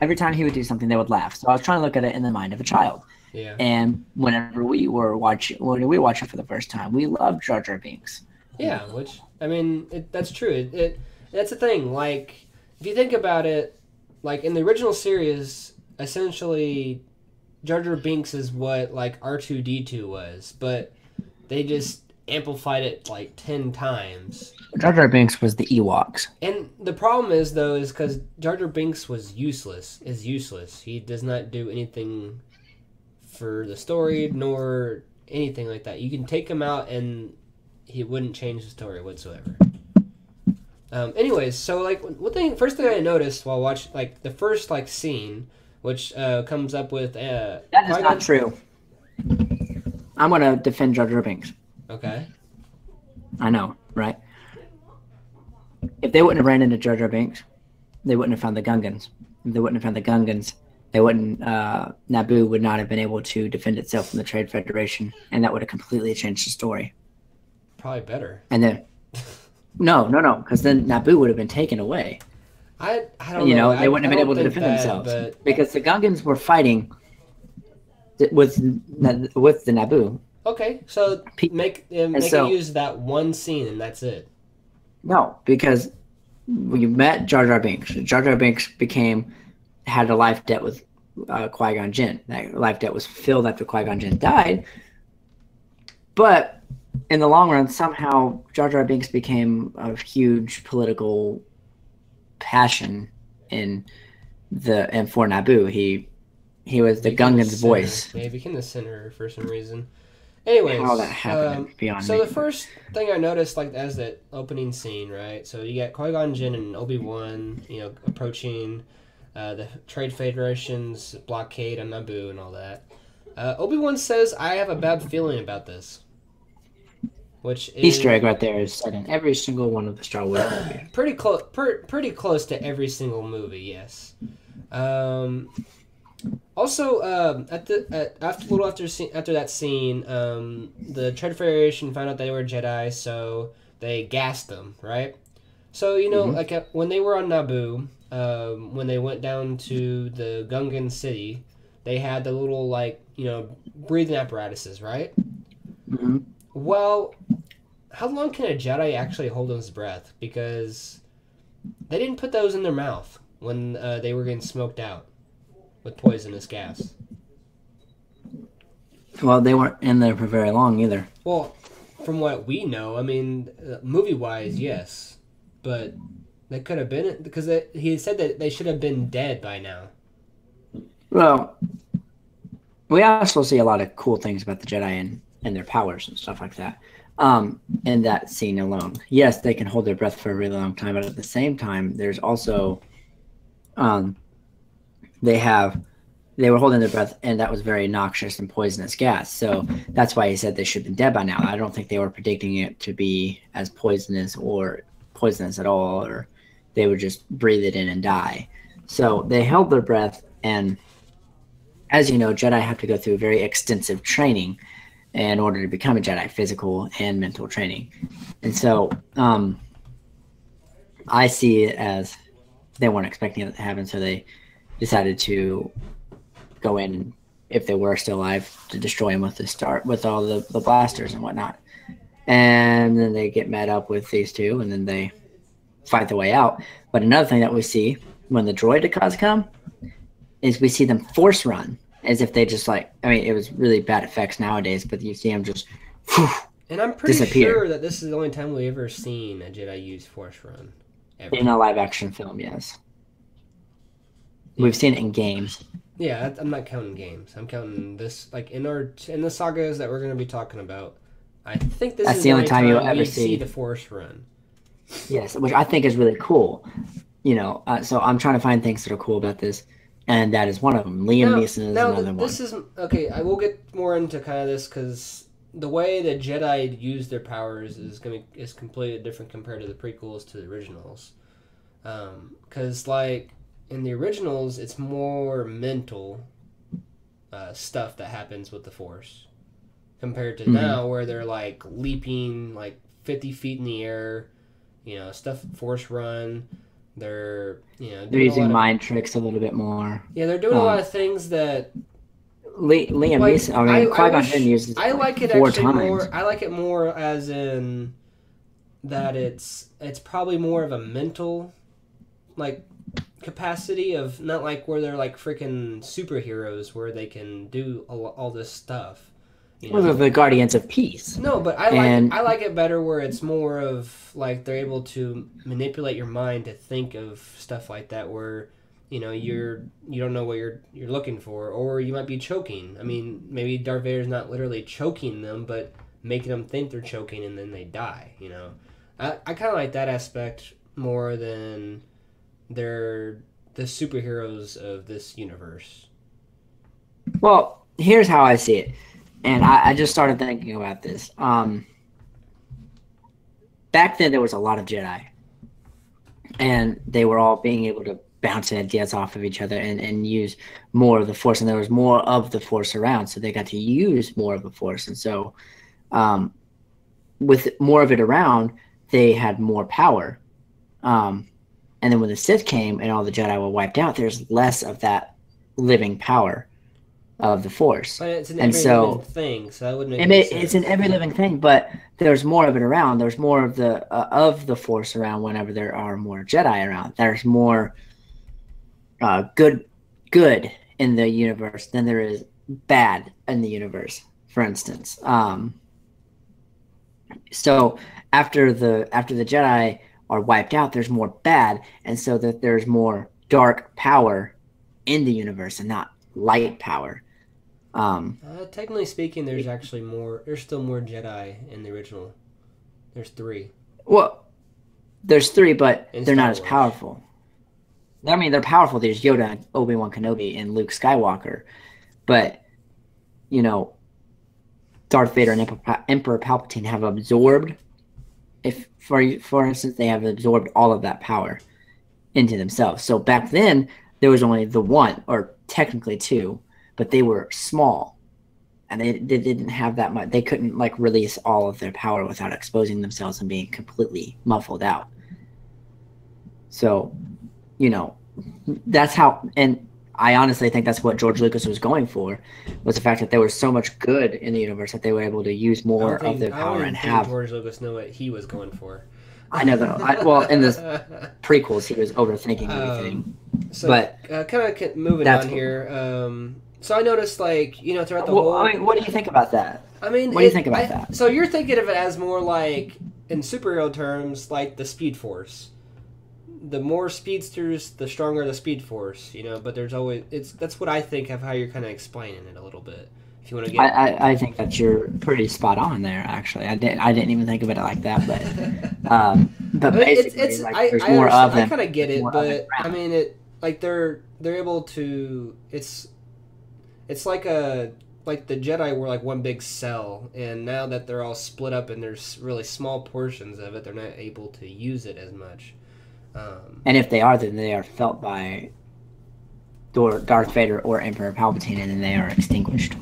Every time he would do something, they would laugh. So I was trying to look at it in the mind of a child. Yeah. And when we watched it for the first time, we loved Jar Jar Binks. Yeah, which I mean, that's true. That's the thing. Like, if you think about it, like in the original series, essentially, Jar Jar Binks is what like R2-D2 was, but they just amplified it like 10 times. Jar Jar Binks was the Ewoks. And the problem is because Jar Jar Binks is useless. He does not do anything for the story nor anything like that. You can take him out and he wouldn't change the story whatsoever. Anyways, so like first thing I noticed while watching like the first like scene, which comes up with that is not true. I'm gonna defend Jar Jar Binks. Okay. I know, right? If they wouldn't have ran into Jar Jar Binks, they wouldn't have found the Gungans. If they wouldn't have found the Gungans, they wouldn't. Naboo would not have been able to defend itself from the Trade Federation, and that would have completely changed the story. Probably better. And then, no, because then Naboo would have been taken away. I don't know. They wouldn't have been able to defend themselves because the Gungans were fighting with the Naboo. Okay, so make it use that one scene and that's it. No, because when you met Jar Jar Binks, Jar Jar Binks had a life debt with Qui-Gon Jinn. That life debt was filled after Qui-Gon Jinn died. But in the long run, somehow Jar Jar Binks became a huge political passion for Naboo. He was the Gungan's voice. Yeah, he became the center for some reason. Anyways, how that happened beyond so me. The first thing I noticed, like as that opening scene, right? So you got Qui-Gon Jinn and Obi-Wan, approaching the Trade Federation's blockade on Naboo and all that. Obi-Wan says, "I have a bad feeling about this," which is Easter egg right there is said in every single one of the Star Wars movies. Pretty close to every single movie, yes. Also, after that scene, the Trade Federation found out they were Jedi, so they gassed them, right? So like when they were on Naboo, when they went down to the Gungan city, they had the little breathing apparatuses, right? Mm-hmm. Well, how long can a Jedi actually hold his breath? Because they didn't put those in their mouth when they were getting smoked out with poisonous gas. Well, they weren't in there for very long either. Well, from what we know, I mean, movie-wise, yes. But they could have been... Because he said that they should have been dead by now. Well, we also see a lot of cool things about the Jedi and their powers and stuff like that. In that scene alone. Yes, they can hold their breath for a really long time, but at the same time, there's also... They were holding their breath, and that was very noxious and poisonous gas. So that's why he said they should have been dead by now. I don't think they were predicting it to be as poisonous or poisonous at all, or they would just breathe it in and die. So they held their breath, and as you know, Jedi have to go through very extensive training in order to become a Jedi, physical and mental training. And so I see it as they weren't expecting it to happen, so they decided to go in, if they were still alive, to destroy him with all the blasters and whatnot. And then they get met up with these two, and then they fight their way out. But another thing that we see when the droidekas come is we see them force run, as if they just it was really bad effects nowadays, but you see them just and I'm pretty disappear. Sure that this is the only time we've ever seen a Jedi use force run. Ever. In a live action film, yes. We've seen it in games. Yeah, I'm not counting games. I'm counting this, in the sagas that we're going to be talking about. I think this is the only time you'll ever see the Force run. Yes, which I think is really cool. So I'm trying to find things that are cool about this, and that is one of them. Liam Neeson is another one. This is okay. I will get more into kind of this because the way the Jedi use their powers is completely different compared to the prequels to the originals. Because in the originals, it's more mental stuff that happens with the Force compared to now, where they're leaping 50 feet in the air, stuff Force run. They're they're using mind tricks a little bit more. Yeah, they're doing a lot of things that Liam Neeson. Qui-Gon Jinn uses. I like it actually more. I like it more as in that it's probably more of a mental capacity of not where they're freaking superheroes where they can do all this stuff. Well, they're the Guardians of Peace. No, but I like it better where it's more of they're able to manipulate your mind to think of stuff like that where you don't know what you're looking for, or you might be choking. I mean, maybe Darth Vader's not literally choking them, but making them think they're choking and then they die. I kind of like that aspect more than they're the superheroes of this universe. Well, here's how I see it. And I just started thinking about this. Back then, there was a lot of Jedi. And they were all being able to bounce ideas off of each other and use more of the Force. And there was more of the Force around, so they got to use more of the Force. And so with more of it around, they had more power. And then when the Sith came and all the Jedi were wiped out, there's less of that living power of the Force. But it's an every living thing, so that wouldn't make any sense. It's an every living thing, but there's more of it around. There's more of the Force around whenever there are more Jedi around. There's more good in the universe than there is bad in the universe, for instance. So after the Jedi are wiped out, there's more bad, and so that there's more dark power in the universe and not light power. Technically speaking, there's actually more. There's still more Jedi in the original. There's 3. Well, there's 3, but In they're Star not as Wars. powerful. I mean, they're powerful. There's Yoda, Obi-Wan Kenobi, and Luke Skywalker, but Darth Vader and Emperor Palpatine have absorbed. For instance, they have absorbed all of that power into themselves. So back then, there was only the 1, or technically 2, but they were small, and they didn't have that much. They couldn't release all of their power without exposing themselves and being completely muffled out. So, that's how. And I honestly think that's what George Lucas was going for, was the fact that there was so much good in the universe that they were able to use more of their power and have. George Lucas knew what he was going for. I know that. Well, in the prequels, he was overthinking everything. So, but kind of moving on here. So I noticed, like, you know, throughout the Well, whole... I mean, what do you think about that? I mean... What do you think about that? So you're thinking of it as more like, in superhero terms, like the Speed Force. The more speedsters, the stronger the Speed Force, you know, but there's always... That's what I think of how you're kind of explaining it a little bit. If you want to get... I think that you're pretty spot on there, actually. I didn't even think of it like that, but... but basically, there's more of them. I kind of get it, but, I mean, like, they're able to... It's like the Jedi were like one big cell, and now that they're all split up and there's really small portions of it, they're not able to use it as much. And if they are, then they are felt by Darth Vader or Emperor Palpatine, and then they are extinguished.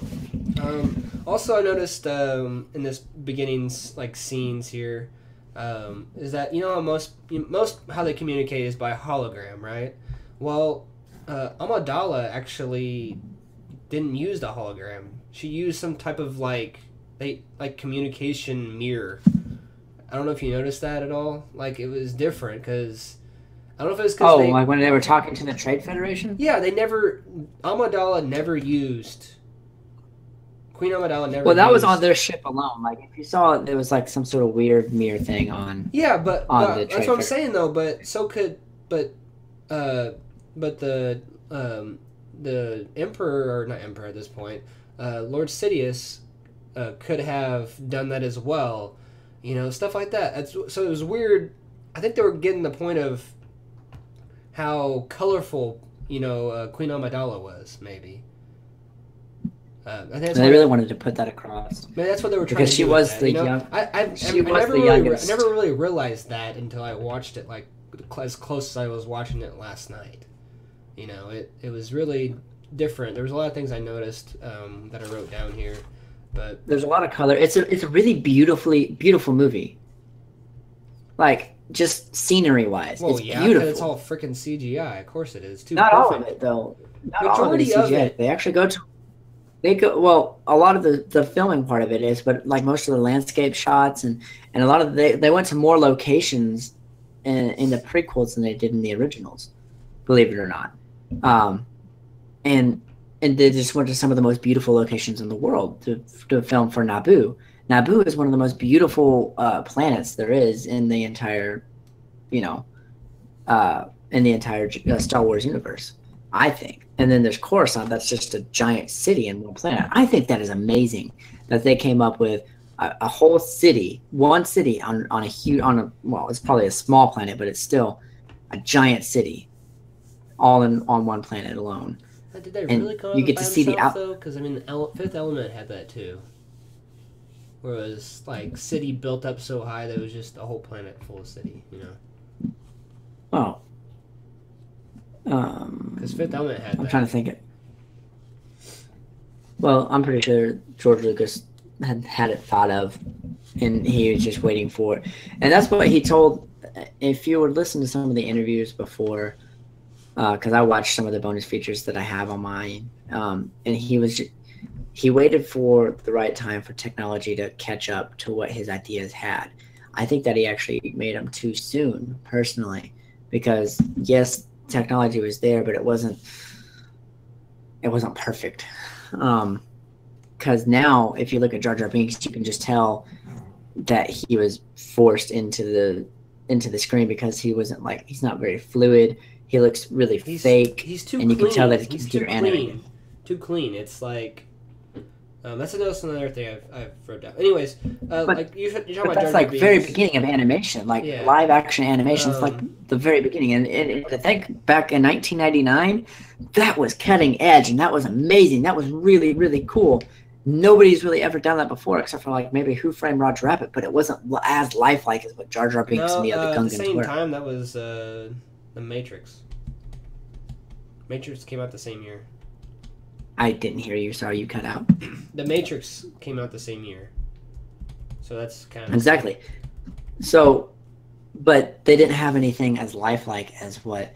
Also, I noticed in this beginning like scenes here is that, you know, how most how they communicate is by hologram, right? Well, Amidala actually didn't use the hologram. She used some type of like communication mirror. I don't know if you noticed that at all. Like, it was different because I don't know if it was because like when they were talking to the Trade Federation. Yeah, Amidala never used. Queen Amidala never. Well, that was used, on their ship alone. Like, if you saw it, there was like some sort of weird mirror thing on. Yeah, but that's what I'm saying though. But the Emperor, or not Emperor at this point, Lord Sidious could have done that as well. You know, stuff like that. So it was weird. I think they were getting the point of how colorful, you know, Queen Amidala was, maybe. I think they really wanted to put that across. Maybe that's what they were trying because to she do was with that, the you know? young. I never really realized that until I watched it, like, as close as I was watching it last night. You know, it was really different. There was a lot of things I noticed that I wrote down here, but there's a lot of color. It's a really beautiful movie. Like, just scenery wise, it's beautiful. It's all freaking CGI. Of course it is. Not all of it though. Not Majority all of of it. it. They actually go. Well, a lot of the filming part of it is, but like most of the landscape shots and a lot of they went to more locations in the prequels than they did in the originals, believe it or not. And they just went to some of the most beautiful locations in the world to film for Naboo. Naboo is one of the most beautiful planets there is in the entire, Star Wars universe, I think. And then there's Coruscant, that's just a giant city in one planet. I think that is amazing that they came up with a whole city, one city it's probably a small planet, but it's still a giant city, all on one planet alone. Did they really come up you get by to see themselves, though? Because, I mean, Fifth Element had that, too. Where it was, like, city built up so high that it was just a whole planet full of city, you know? Oh. Because Fifth Element had that. I'm trying to think it. Well, I'm pretty sure George Lucas had it thought of, and he was just waiting for it. And that's what he told, if you would listen to some of the interviews before, because I watched some of the bonus features that I have on mine, and he waited for the right time for technology to catch up to what his ideas had. I think that he actually made them too soon, personally, because yes, technology was there, but it wasn't perfect. Because now, if you look at Jar Jar Binks, you can just tell that he was forced into the screen because he's not very fluid. He looks really fake. He's too and you clean. can tell that it's he's computer too animated. Too clean. It's like that's another thing I've wrote down. Anyways, like you're talking about that's Jar like Jar Binks. very beginning of animation, like live action animation. It's like the very beginning, and I think back in 1999, that was cutting edge, and that was amazing. That was really, really cool. Nobody's really ever done that before, except for like maybe Who Framed Roger Rabbit, but it wasn't as lifelike as what Jar Jar Binks and the other Gungans were. At the same time, that was the Matrix. Matrix came out the same year. I didn't hear you. Sorry, you cut out. The Matrix came out the same year. So that's kind of... Exactly. So, but they didn't have anything as lifelike as what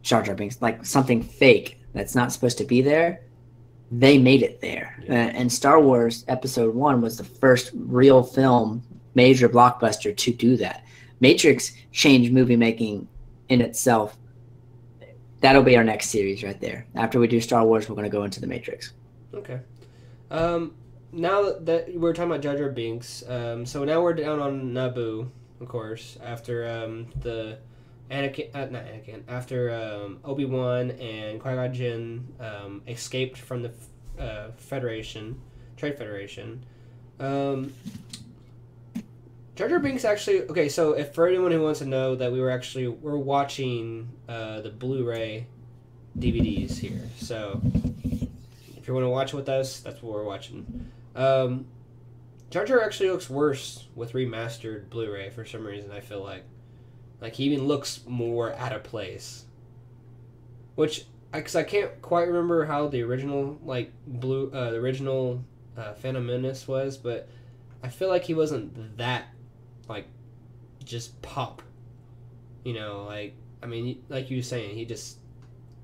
Jar Jar Binks, like something fake that's not supposed to be there. They made it there. Yeah. And Star Wars Episode 1 was the first real film, major blockbuster to do that. Matrix changed movie making in itself that'll be our next series right there. After we do Star Wars, we're going to go into the Matrix. Okay. Now that we're talking about Jar Jar Binks, so now we're down on Naboo, of course, after the after Obi-Wan and Qui-Gon Jinn escaped from the Trade Federation. Jar Jar Binks actually, okay, so if for anyone who wants to know that we're watching the Blu-ray DVDs here, so if you want to watch with us, that's what we're watching. Jar Jar actually looks worse with remastered Blu-ray for some reason. I feel like he even looks more out of place. Which, because I can't quite remember how the original Phantom Menace was, but I feel like he wasn't that just pop. I mean, like you were saying,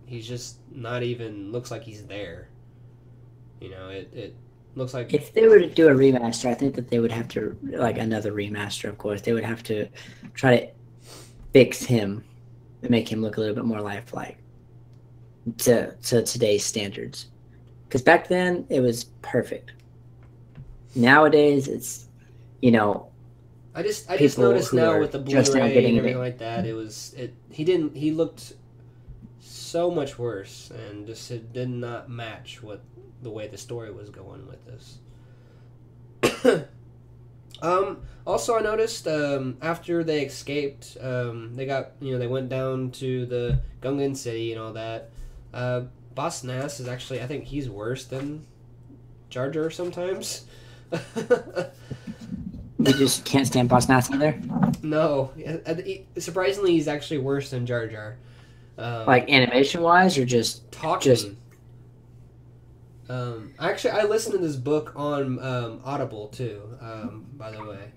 he's just not even looks like he's there. It looks like if they were to do a remaster, I think that they would have to another remaster. Of course, they would have to try to fix him and make him look a little bit more lifelike to today's standards. Because back then it was perfect. Nowadays it's I just noticed now with the Blu-ray and everything like that, he looked so much worse, and just it did not match the way the story was going with this. Also, I noticed after they escaped, they went down to the Gungan city and all that. Boss Nass is actually, I think he's worse than Jar Jar sometimes. You just can't stand Boss Nass either? No. Surprisingly, he's actually worse than Jar Jar. Animation-wise, or just... Talking. Actually, I listened to this book on Audible, too, by the way.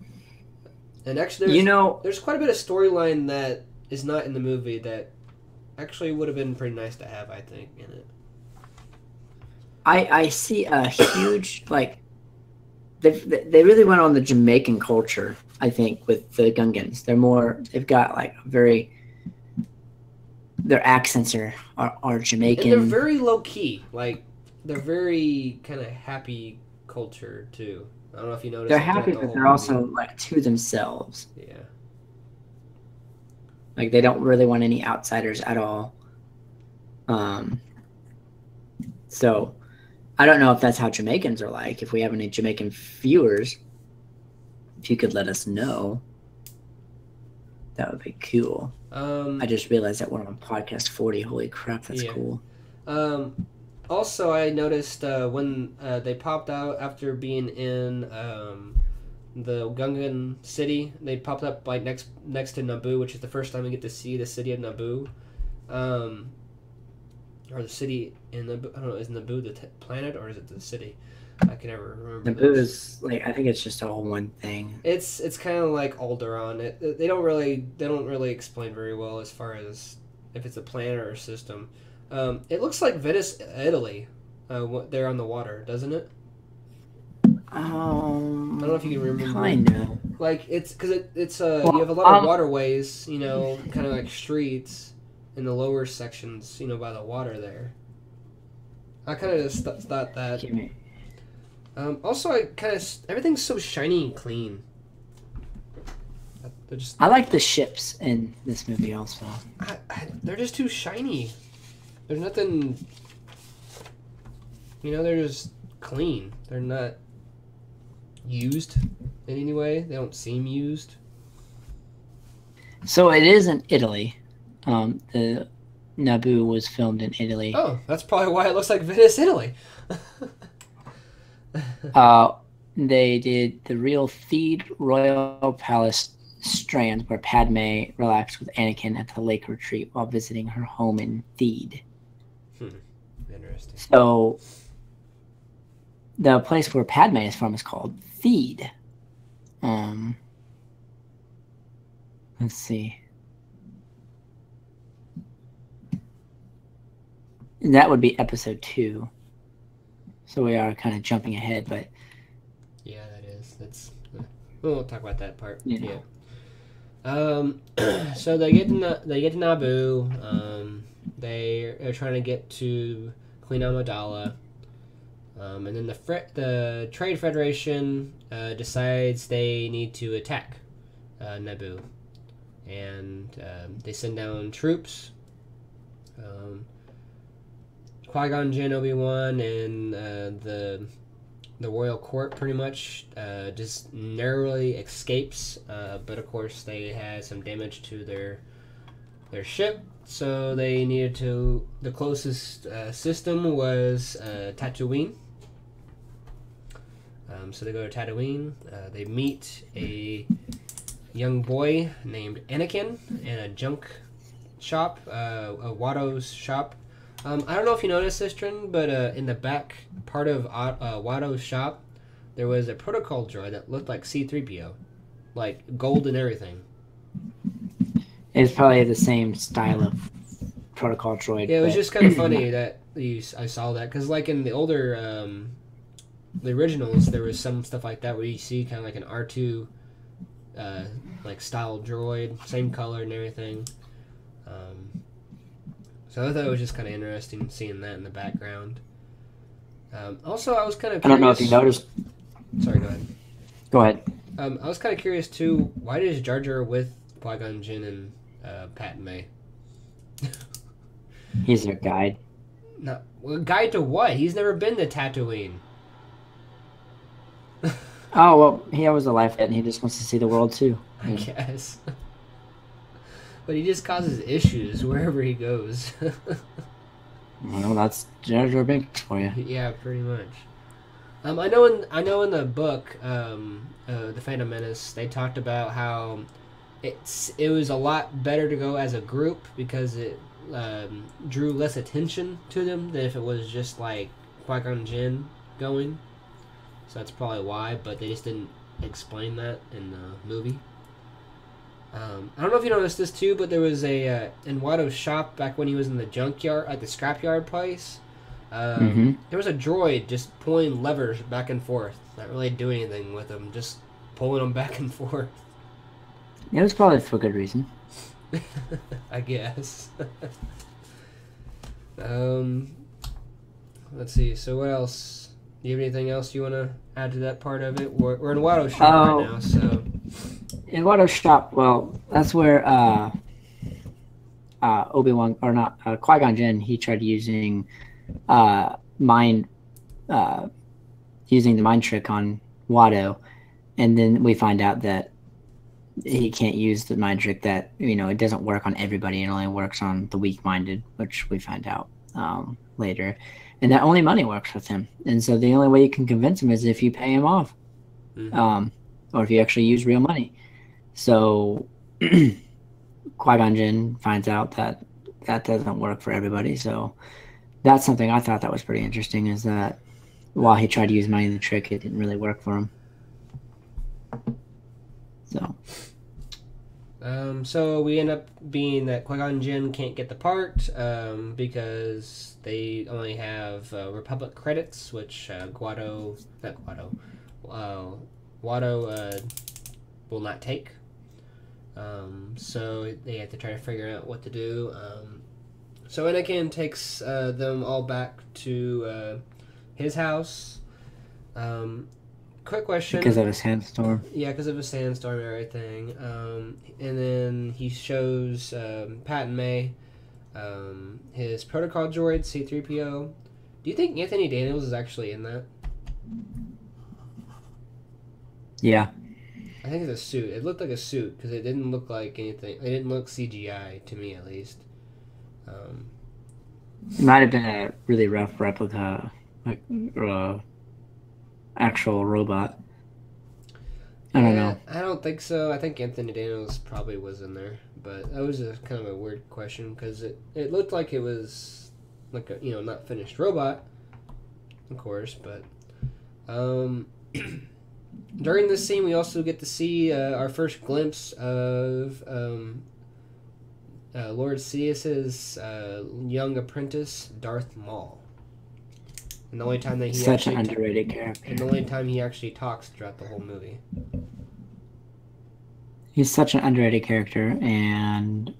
And actually, there's quite a bit of storyline that is not in the movie that actually would have been pretty nice to have, I think, in it. I see a huge, they really went on the Jamaican culture, I think, with the Gungans. They've got their accents are Jamaican. And they're very low-key, they're very kind of happy culture, too. I don't know if you noticed. They're happy, but they're also, to themselves. Yeah. They don't really want any outsiders at all. So... I don't know if that's how Jamaicans are like. If we have any Jamaican viewers, if you could let us know, that would be cool. I just realized that we're on podcast 40. Holy crap, that's cool. Also, I noticed when they popped out after being in the Gungan city, they popped up next to Naboo, which is the first time we get to see the city of Naboo. Or the city in Naboo. I don't know, is Naboo the planet or is it the city? I can never remember. Naboo is I think it's just all one thing. It's kind of like Alderaan. They don't really explain very well as far as if it's a planet or a system. It looks like Venice, Italy, there on the water, doesn't it? I don't know if you can remember. Kind of. It's because it's you have a lot of waterways, kind of like streets. In the lower sections, by the water there. I kind of just thought that. Also, everything's so shiny and clean. I like the ships in this movie also. They're just too shiny. There's nothing. They're just clean. They're not used in any way. They don't seem used. So it is in Italy. The Naboo was filmed in Italy. Oh, that's probably why it looks like Venice, Italy. They did the real Theed Royal Palace Strand, where Padme relaxed with Anakin at the lake retreat while visiting her home in Theed. Interesting. So, the place where Padme is from is called Theed. Let's see. That would be episode 2. So we are kind of jumping ahead, but yeah, that is. We'll talk about that part. So they get to Naboo. They are trying to get to Queen Amidala. And then the Trade Federation decides they need to attack Naboo. And they send down troops. Qui-Gon Jinn, Obi-Wan, and the royal court pretty much just narrowly escapes. But of course they had some damage to their ship. So they needed to... The closest system was Tatooine. So they go to Tatooine. They meet a young boy named Anakin in a junk shop, a Watto's shop. I don't know if you noticed this, Trent, but in the back part of Watto's shop, there was a protocol droid that looked like C-3PO. Like, gold and everything. It's probably the same style of protocol droid. Yeah, it was just kind of funny that I saw that. Because, like, in the older... the originals, there was some stuff like that where you see kind of like an R2 like style droid, same color and everything. So I thought it was just kind of interesting seeing that in the background. Also, I was kind of curious... I don't know if you noticed. Sorry, go ahead. Go ahead. I was kind of curious too, why does Jar Jar with Qui-Gon Jinn and Padme? He's their guide. No, well, guide to what? He's never been to Tatooine. Oh, well, he was a life and he just wants to see the world too. I guess. But he just causes issues wherever he goes. Well, that's Jar Jar Binks for you. Yeah, pretty much. I know in the book, The Phantom Menace, they talked about how it was a lot better to go as a group because it drew less attention to them than if it was just like Qui-Gon Jinn going. So that's probably why, but they just didn't explain that in the movie. I don't know if you noticed this too, but there was a in Watto's shop back when he was in the junkyard at the scrapyard place. There was a droid just pulling levers back and forth, not really doing anything with them, just pulling them back and forth. It was probably for good reason. I guess. Let's see. So what else? Do you have anything else you want to add to that part of it? We're in Watto's shop right now, so. In Watto's shop, well, that's where Obi-Wan, or not, Qui-Gon Jinn, he tried using using the mind trick on Watto, and then we find out that he can't use the mind trick, that, you know, it doesn't work on everybody, it only works on the weak-minded, which we find out later. And that only money works with him. And so the only way you can convince him is if you pay him off. Or if you actually use real money. So Qui-Gon Jinn finds out that that doesn't work for everybody. So that's something I thought that was pretty interesting, is that while he tried to use money in the trick, it didn't really work for him. So... so we end up being that Qui-Gon Jinn can't get the part because they only have Republic credits, which Watto will not take. So they have to try to figure out what to do. So Anakin takes them all back to his house. Quick question. Because of a sandstorm. Yeah, because of a sandstorm and everything. And then he shows Padme his protocol droid, C-3PO. Do you think Anthony Daniels is actually in that? Yeah. I think it's a suit. It looked like a suit because it didn't look like anything. It didn't look CGI to me, at least. It might have been a really rough replica, like actual robot. I don't know. I don't think so. I think Anthony Daniels probably was in there, but that was a kind of a weird question because it looked like it was like a, you know, not finished robot, of course, but during this scene we also get to see our first glimpse of Lord Sidious's young apprentice, Darth Maul. And the only time that he such an underrated character. And the only time he actually talks throughout the whole movie. He's such an underrated character, and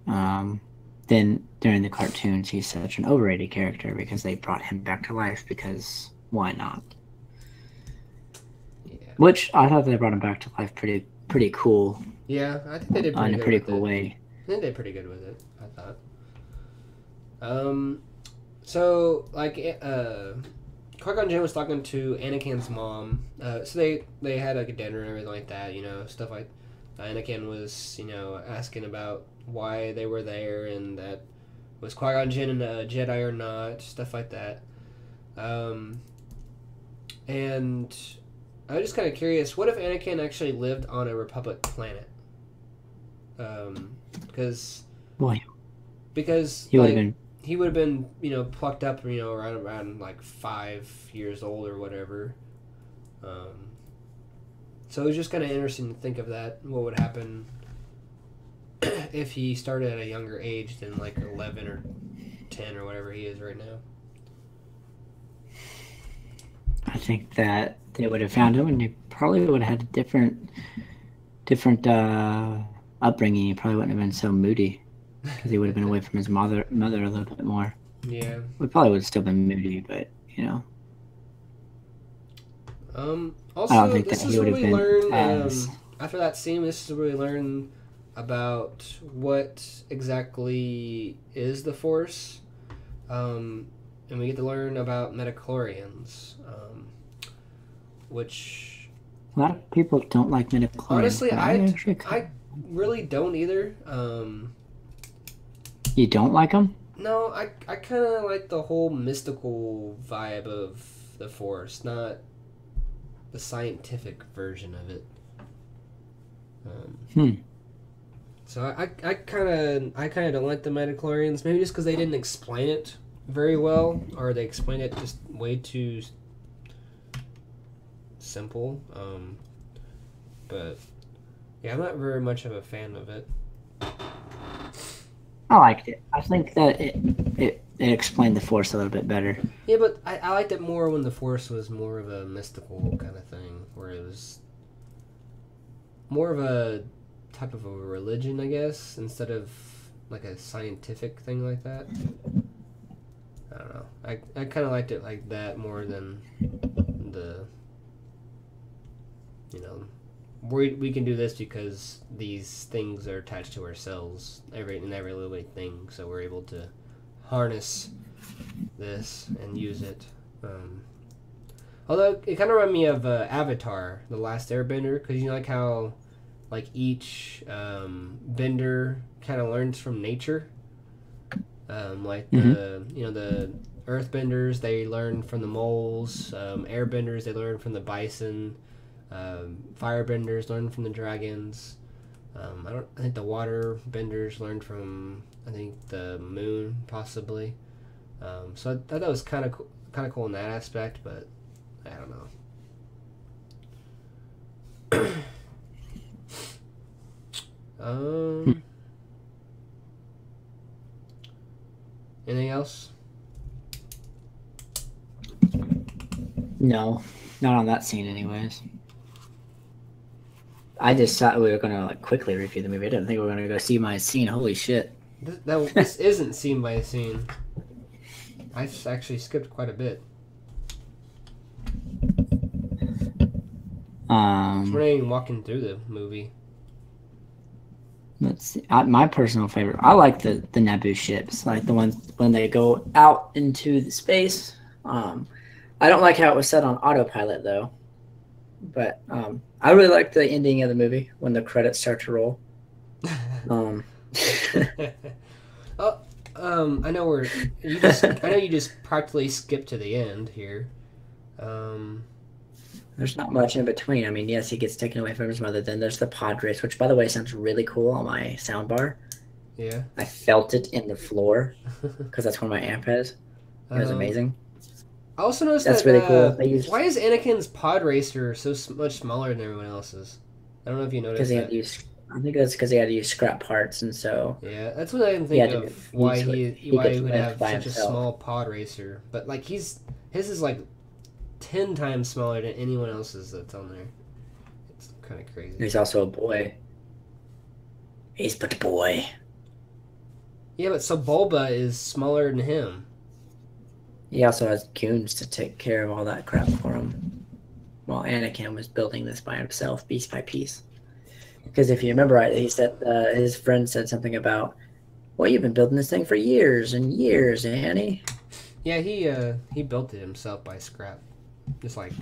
then during the cartoons, he's such an overrated character because they brought him back to life because why not? Yeah. Which I thought they brought him back to life pretty cool. Yeah, I think they did pretty in good a pretty with cool it. way. I think they did pretty good with it, I thought. So like Qui-Gon Jinn was talking to Anakin's mom. So they had like a dinner and everything like that, you know, stuff like Anakin was, you know, asking about why they were there and that was Qui-Gon Jinn a Jedi or not, stuff like that. And I was just kind of curious, what if Anakin actually lived on a Republic planet? Because he would have been. He would have been, you know, plucked up, you know, around like 5 years old or whatever. So it was just kind of interesting to think of that. What would happen if he started at a younger age than like 11 or 10 or whatever he is right now? I think that they would have found him, and he probably would have had a different upbringing. He probably wouldn't have been so moody because he would have been away from his mother a little bit more. Yeah. We probably would have still been moody, but you know. Also, I don't think this that is he would where have we been learn as... after that scene. This is where we learn about what exactly is the Force, and we get to learn about midichlorians, which a lot of people don't like midichlorians. honestly, I really don't either. You don't like them? No, I kind of like the whole mystical vibe of the Force, not the scientific version of it. So I kind of don't like the midichlorians, maybe just because they didn't explain it very well, or they explained it just way too simple. But yeah, I'm not very much of a fan of it. I liked it. I think that it explained the Force a little bit better. Yeah, but I liked it more when the Force was more of a mystical kind of thing, where it was more of a type of a religion, I guess, instead of like a scientific thing like that. I don't know. I kind of liked it like that more than the, you know, we can do this because these things are attached to our cells, every living thing, so we're able to harness this and use it. Although it kind of reminded me of Avatar, The Last Airbender, because you know like how like each bender kind of learns from nature. Like the you know the earthbenders, they learn from the moles. Airbenders, they learn from the bison. Firebenders learn from the dragons. I think the water benders learned from the moon possibly. So I thought that was kind of cool in that aspect, but I don't know. Anything else? No, not on that scene anyways. I just thought we were going to like quickly review the movie. I didn't think we were going to go scene by scene. Holy shit. This isn't scene by scene. I actually skipped quite a bit. We're not even walking through the movie. Let's see. My personal favorite. I like the Naboo ships, like the ones when they go out into the space. I don't like how it was set on autopilot though. But I really liked the ending of the movie when the credits start to roll. I know you just practically skipped to the end here. There's not much in between. I mean, yes, he gets taken away from his mother. Then there's the pod race, which, by the way, sounds really cool on my soundbar. Yeah. I felt it in the floor because that's where my amp is. It was amazing. I also noticed that's that, really cool. Why is Anakin's pod racer so much smaller than everyone else's? I don't know if you noticed that. I think that's because he had to use scrap parts, and so... Yeah, that's what I can think of, why he would have such a small pod racer. But, like, his is, like, 10 times smaller than anyone else's that's on there. It's kind of crazy. He's also a boy. He's but a boy. Yeah, but so Bulba is smaller than him. He also has goons to take care of all that crap for him, while Anakin was building this by himself, piece by piece. Because if you remember right, he said his friend said something about, "Well, you've been building this thing for years and years, Annie." Yeah, he built it himself by scrap, just like.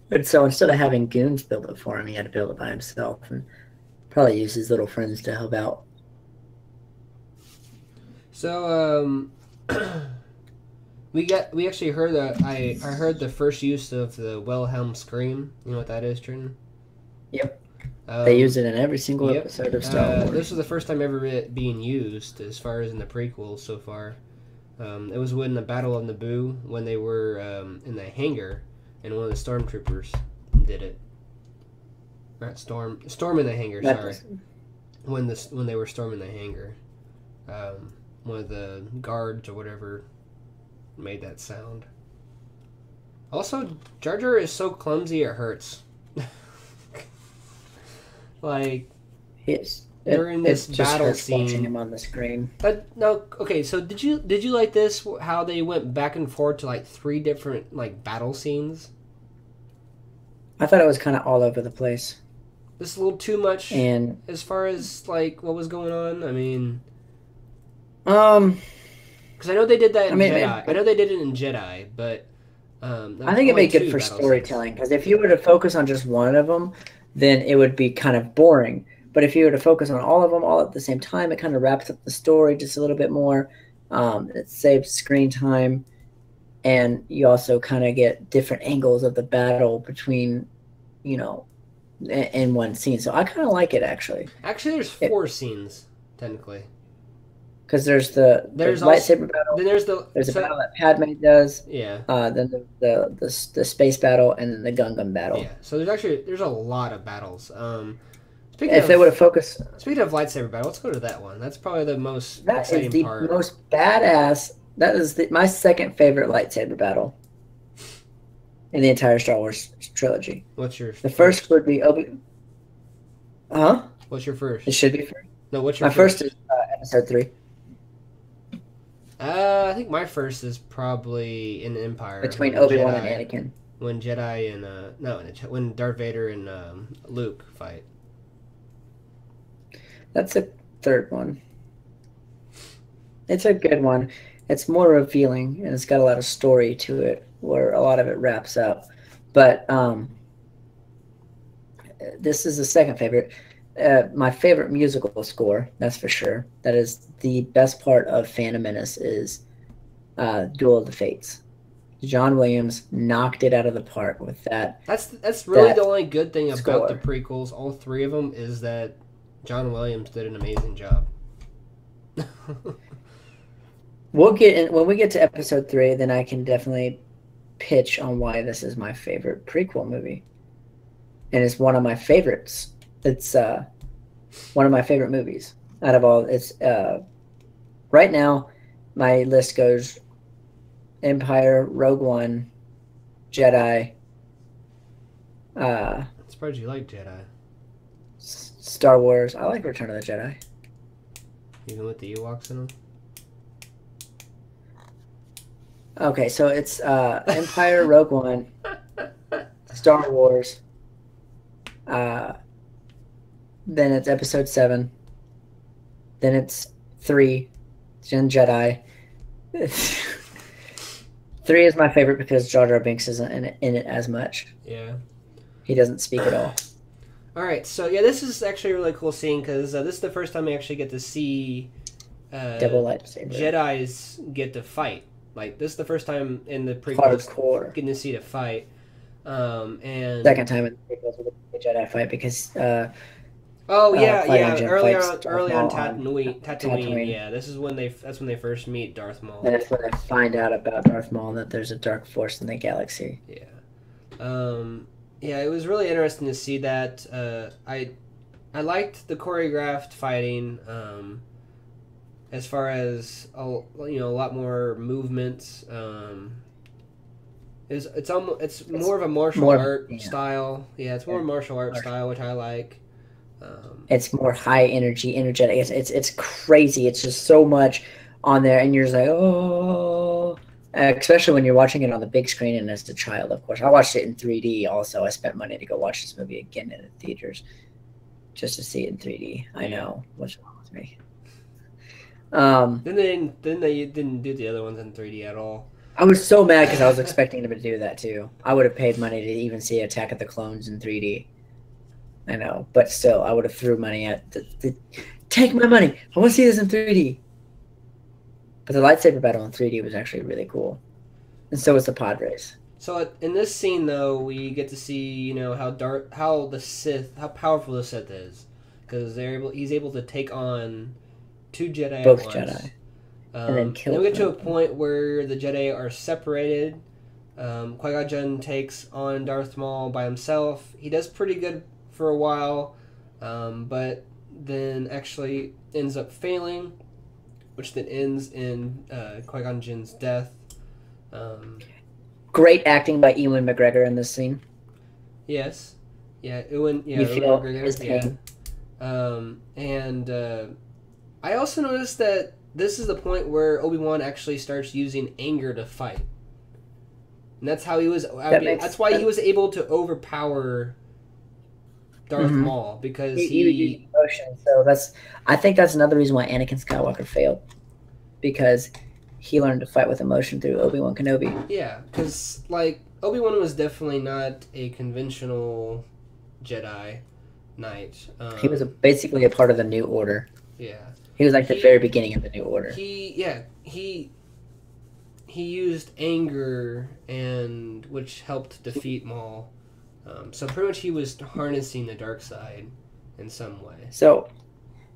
But so instead of having goons build it for him, he had to build it by himself, and probably use his little friends to help out. So we actually heard I heard the first use of the Wilhelm scream. You know what that is, Trent? Yep. They use it in every single episode of Star Wars. This was the first time ever it being used, as far as in the prequels so far. It was when the Battle of Naboo, when they were in the hangar, and one of the stormtroopers did it. Not storm in the hangar. Sorry, when they were storming the hangar, one of the guards or whatever made that sound. Also, Jar Jar is so clumsy it hurts. Like, during this battle scene, watching him on the screen. But no, okay. So did you like this? How they went back and forth to like 3 different like battle scenes? I thought it was kind of all over the place. This is a little too much, and as far as like what was going on. I mean, because I know they did that in Jedi. I know they did it in Jedi, but I think it made good for storytelling. Because if you were to focus on just one of them, then it would be kind of boring. But if you were to focus on all of them all at the same time, it kind of wraps up the story just a little bit more. It saves screen time, and you also kind of get different angles of the battle between, in one scene. So I kind of like it, actually. Actually, there's 4 scenes, technically. Because there's the lightsaber battle. Then there's a battle that Padme does. Yeah. Then the space battle, and then the Gungan battle. Yeah. So there's a lot of battles. If they would have focused. Speaking of lightsaber battle, let's go to that one. That's probably the most exciting part. That is the part. most badass. That is my second favorite lightsaber battle in the entire Star Wars trilogy. What's your? The first would be Obi. Huh? What's your first? It should be first. No, what's your? My first is Episode 3. I think my first is probably in Empire. Between Obi-Wan and Anakin. When Jedi and when Darth Vader and Luke fight. That's a third one. It's a good one. It's more revealing, and it's got a lot of story to it, where a lot of it wraps up. But this is the second favorite. My favorite musical score, that's for sure. That is the best part of Phantom Menace is Duel of the Fates. John Williams knocked it out of the park with that. That's really the only good thing about the prequels, all 3 of them, is that John Williams did an amazing job. We'll get in when we get to Episode 3. Then I can definitely pitch on why this is my favorite prequel movie, and it's one of my favorites. It's one of my favorite movies out of all. It's right now my list goes Empire, Rogue One, Jedi. I'm surprised you like Jedi. Star Wars. I like Return of the Jedi. Even with the Ewoks in them? Okay, so it's Empire, Rogue One, Star Wars. Then it's Episode 7. Then it's 3. Then Jedi. 3 is my favorite because Jar Jar Binks isn't in it as much. Yeah. He doesn't speak at all. All right, so yeah, this is actually a really cool scene because this is the first time we actually get to see double lightsaber. Jedis get to fight. Like, this is the first time in the prequels hardcore getting to see the fight. And second time in the prequels with the Jedi fight because early on Tatooine. Yeah, this is when that's when they first meet Darth Maul. And that's when they find out about Darth Maul and that there's a dark force in the galaxy. Yeah. Yeah, it was really interesting to see that. I liked the choreographed fighting. As far as a lot more movements. It's more of a martial art style. Yeah, it's more martial art style, which I like. It's more high energy, energetic. It's crazy. It's just so much on there, and you're just like, oh. Especially when you're watching it on the big screen, and as a child, of course. I watched it in 3D. Also, I spent money to go watch this movie again in the theaters, just to see it in 3D. I know what's wrong with me. Then they didn't do the other ones in 3D at all. I was so mad because I was expecting them to do that too. I would have paid money to even see Attack of the Clones in 3D. I know, but still, I would have threw money at take my money. I want to see this in 3D. But the lightsaber battle in 3D was actually really cool, and so was the pod race. So in this scene, though, we get to see how powerful the Sith is, because he's able to take on 2 Jedi Both at once. Jedi. And then kill we get to a them. point where the Jedi are separated. Qui-Gon Jinn takes on Darth Maul by himself. He does pretty good for a while, but then actually ends up failing, which then ends in Qui-Gon Jinn's death. Great acting by Ewan McGregor in this scene. Yes. Yeah, Ewan You feel his McGregor. pain. And I also noticed that this is the point where Obi-Wan actually starts using anger to fight. And that's how he was... that's why he was able to overpower Darth Maul, because he would use emotion. So I think that's another reason why Anakin Skywalker failed, because he learned to fight with emotion through Obi-Wan Kenobi. Yeah, because Obi-Wan was definitely not a conventional Jedi Knight. He was basically a part of the New Order. Yeah, he was the very beginning of the New Order. He used anger, and which helped defeat Maul. So pretty much he was harnessing the dark side in some way. So,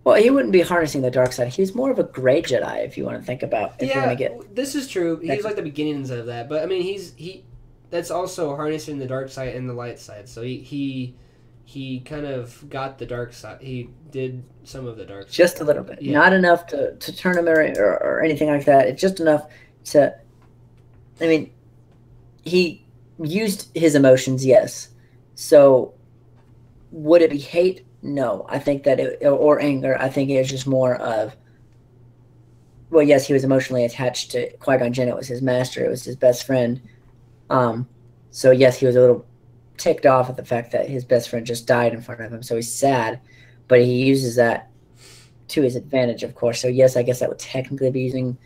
well, he wouldn't be harnessing the dark side. He was more of a gray Jedi, if you want to think about. If you want to get this is true. He's the beginnings of that, but I mean, he that's also harnessing the dark side and the light side. So he kind of got the dark side. He did some of the dark side. Just a little bit, not enough to turn him or anything like that. It's just enough to. I mean, he used his emotions, yes. So, would it be hate? No. I think that or anger. I think it was just more of, well, yes, he was emotionally attached to Qui-Gon Jinn. It was his master. It was his best friend. So, yes, he was a little ticked off at the fact that his best friend just died in front of him. So, he's sad. But he uses that to his advantage, of course. So, yes, I guess that would technically be using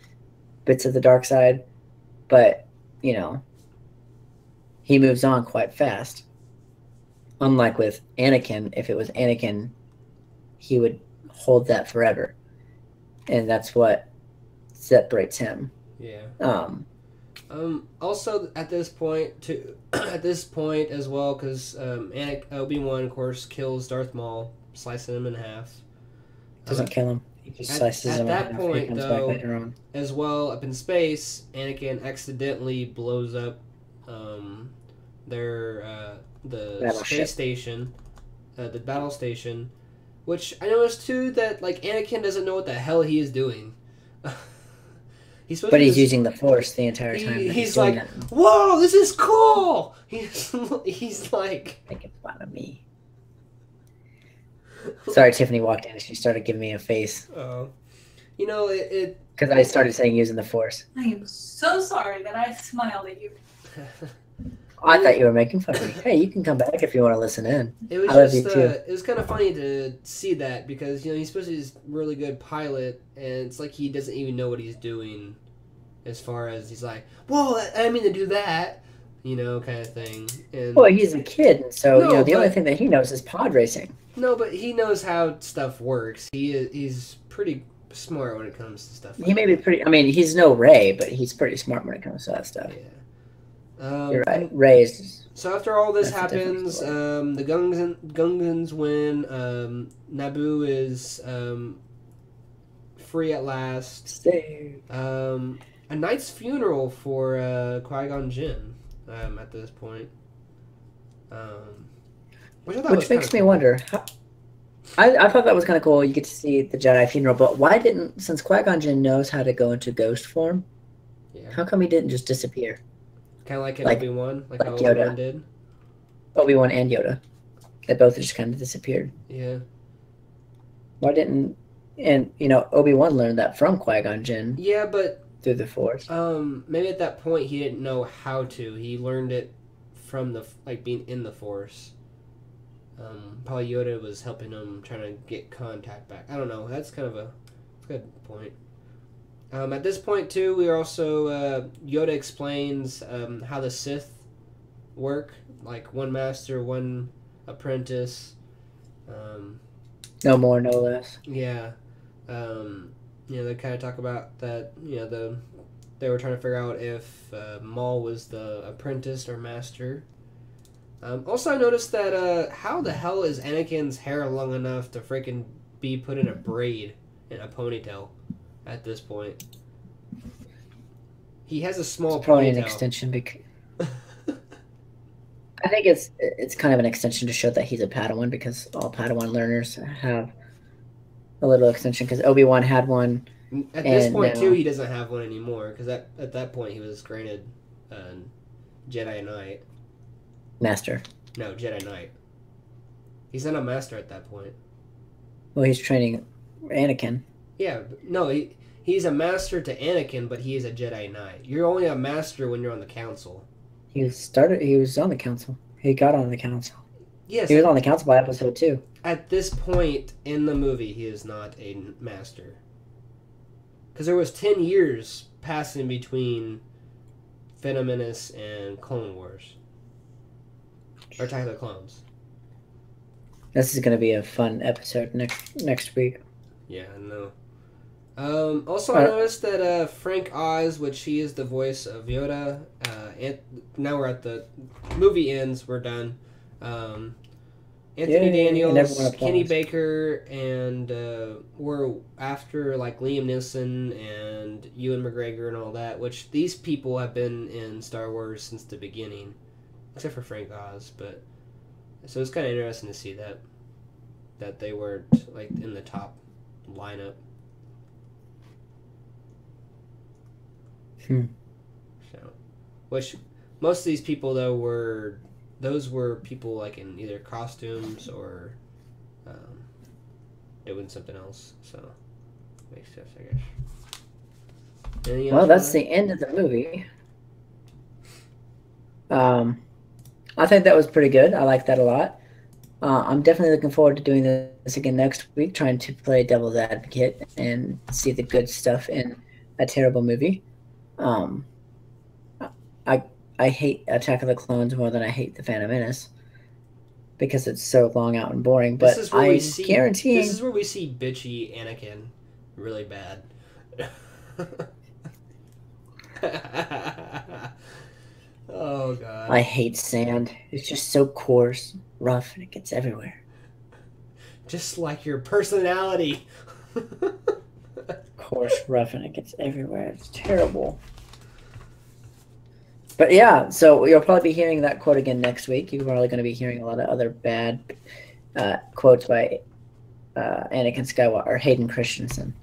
bits of the dark side. But, he moves on quite fast. Unlike with Anakin, if it was Anakin, he would hold that forever. And that's what separates him. Yeah. Also, at this point as well, because Obi-Wan, of course, kills Darth Maul, slicing him in half. Doesn't kill him. He just slices him in half. At that point, he comes though, back later on. as well, up in space, Anakin accidentally blows up the space station, the battle station, which I noticed too that Anakin doesn't know what the hell he is doing. He's using the Force the entire time. He's like, "Whoa, this is cool." He's like making fun of me. Sorry, Tiffany walked in and she started giving me a face. Oh, it because I started saying using the Force. I am so sorry that I smiled at you. I thought you were making fun of me. Hey, you can come back if you want to listen in. It was I love you too. It was kind of funny to see that, because he's supposed to be this really good pilot, and it's like he doesn't even know what he's doing, as far as he's like, "Whoa, I didn't mean to do that," kind of thing. And well, he's a kid, so the only thing that he knows is pod racing. No, but he knows how stuff works. He's pretty smart when it comes to stuff. He may be pretty. I mean, he's no Ray, but he's pretty smart when it comes to that stuff. Yeah. You're right. Ray is. So after all this happens, the Gungans win. Naboo is free at last. Stay. A knight's funeral for Qui-Gon Jinn at this point. Which makes me wonder. I thought that was kind of cool. You get to see the Jedi funeral, but why didn't, since Qui-Gon Jinn knows how to go into ghost form, how come he didn't just disappear? Kind of like Obi-Wan, like how Yoda. Obi-Wan did. Obi-Wan and Yoda. They both just kind of disappeared. Yeah. Why didn't Obi-Wan learned that from Qui-Gon Jinn? Yeah, but through the Force. Maybe at that point he didn't know how to. He learned it from being in the Force. Probably Yoda was helping him trying to get contact back. I don't know. That's kind of a good point. At this point too, we are also Yoda explains how the Sith work, like one master, one apprentice. No more, no less. Yeah. They kind of talk about that. They were trying to figure out if Maul was the apprentice or master. Also, I noticed that how the hell is Anakin's hair long enough to freaking be put in a braid in a ponytail at this point? He has a small probably ponytail. An extension because I think it's kind of an extension to show that he's a Padawan, because all Padawan learners have a little extension, because Obi-Wan had one. At this point, too, he doesn't have one anymore, because at that point he was granted Jedi Knight. Master. No, Jedi Knight. He's not a master at that point. Well, he's training Anakin. Yeah, no, he's a master to Anakin, but he is a Jedi Knight. You're only a master when you're on the council. He was on the council. He got on the council. Yes. He was on the council by episode 2. At this point in the movie, he is not a master. Because there was 10 years passing between Phantom Menace and Clone Wars. Or Attack of the Clones. This is going to be a fun episode next week. Yeah, I know. Also, I noticed that Frank Oz, which he is the voice of Yoda, now we're at the movie ends, we're done. Anthony Daniels, Kenny Baker, and we're after Liam Neeson and Ewan McGregor and all that, which these people have been in Star Wars since the beginning, except for Frank Oz. But so it's kind of interesting to see that they weren't in the top lineup. So, which most of these people though were people in either costumes or doing something else. So makes sense, I guess. Well, that's the end of the movie. I think that was pretty good. I like that a lot. I'm definitely looking forward to doing this again next week, trying to play devil's advocate and see the good stuff in a terrible movie. I hate Attack of the Clones more than I hate the Phantom Menace because it's so long out and boring. But this is where we see bitchy Anakin really bad. Oh god! I hate sand. It's just so coarse, rough, and it gets everywhere. Just like your personality. Coarse, rough, and it gets everywhere. It's terrible. But yeah, so you'll probably be hearing that quote again next week. You're probably going to be hearing a lot of other bad quotes by Anakin Skywalker or Hayden Christensen.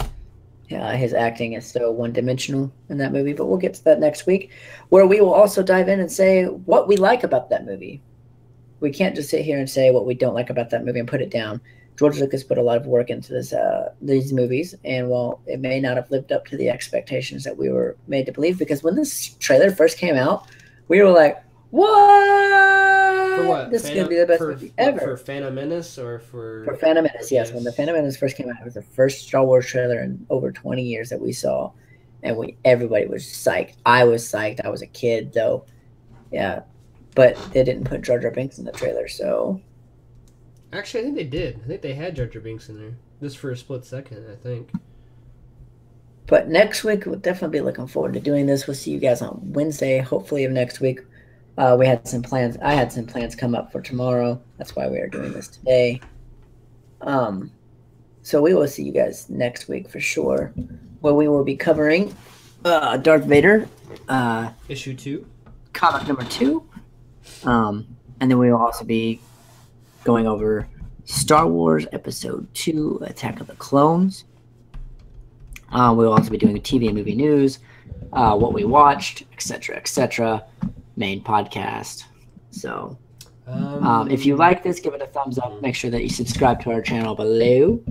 Yeah, his acting is so one-dimensional in that movie, but we'll get to that next week, where we will also dive in and say what we like about that movie. We can't just sit here and say what we don't like about that movie and put it down. George Lucas put a lot of work into these movies, and while it may not have lived up to the expectations that we were made to believe, because when this trailer first came out, we were like, what? For what? This is going to be the best movie ever. For Phantom Menace or for... For Phantom Menace, yes. When the Phantom Menace first came out, it was the first Star Wars trailer in over 20 years that we saw, and everybody was psyched. I was psyched. I was a kid, though. Yeah. But they didn't put Jar Jar Binks in the trailer, so... Actually, I think they did. I think they had Jar Jar Binks in there. Just for a split second, I think. But next week, we'll definitely be looking forward to doing this. We'll see you guys on Wednesday, hopefully, of next week. We had some plans. I had some plans come up for tomorrow. That's why we are doing this today. So we will see you guys next week for sure, where we will be covering Darth Vader. Issue 2. Comic number 2. And then we will also be going over Star Wars Episode 2, Attack of the Clones. We'll also be doing a TV and movie news, what we watched, etc., main podcast. So if you like this, give it a thumbs up. Make sure that you subscribe to our channel below.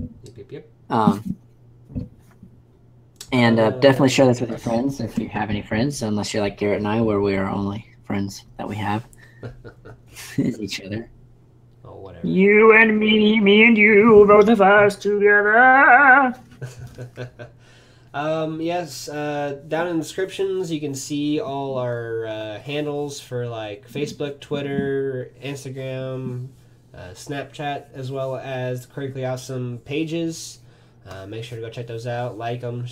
Yep. And definitely share this with your friends if you have any friends, unless you're like Garrett and I, where we are only friends that we have is each other. Oh, whatever. You and me and you, both of us together. Yes, down in the descriptions you can see all our handles for like Facebook, Twitter, Instagram, Snapchat, as well as the Critically Awesome pages. Make sure to go check those out, like them,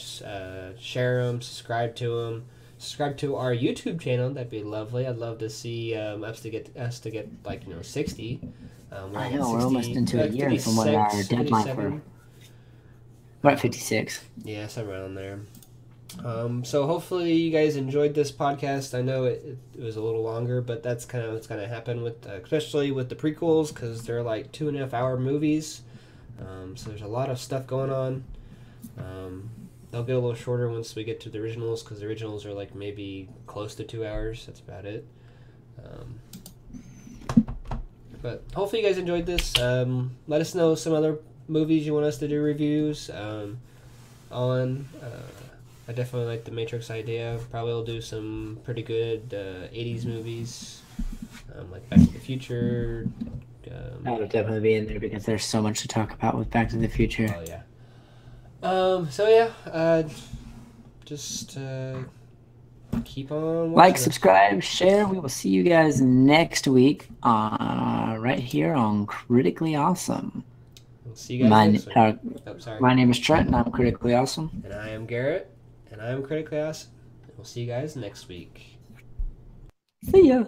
share them, subscribe to them. Subscribe to our YouTube channel. That'd be lovely. I'd love to see us to get like 60. I know, we're almost into a year from what our deadline for. We're at 56. Yeah, somewhere around there. So hopefully you guys enjoyed this podcast. I know it was a little longer, but that's kind of what's going to happen with, especially with the prequels, because they're like 2.5 hour movies. So there's a lot of stuff going on. They'll get a little shorter once we get to the originals, because the originals are like maybe close to 2 hours. That's about it. But hopefully you guys enjoyed this. Let us know some other movies you want us to do reviews on. I definitely like the Matrix idea. Probably will do some pretty good 80s movies, like Back to the Future. That'll definitely be in there because there's so much to talk about with Back to the Future. Oh yeah. So yeah, just keep on watching. Like, subscribe, share. We will see you guys next week, right here on Critically Awesome. We'll see you guys next week. My name is Trent, and I'm Critically Awesome. And I am Garrett, and I am Critically Awesome. We'll see you guys next week. See ya.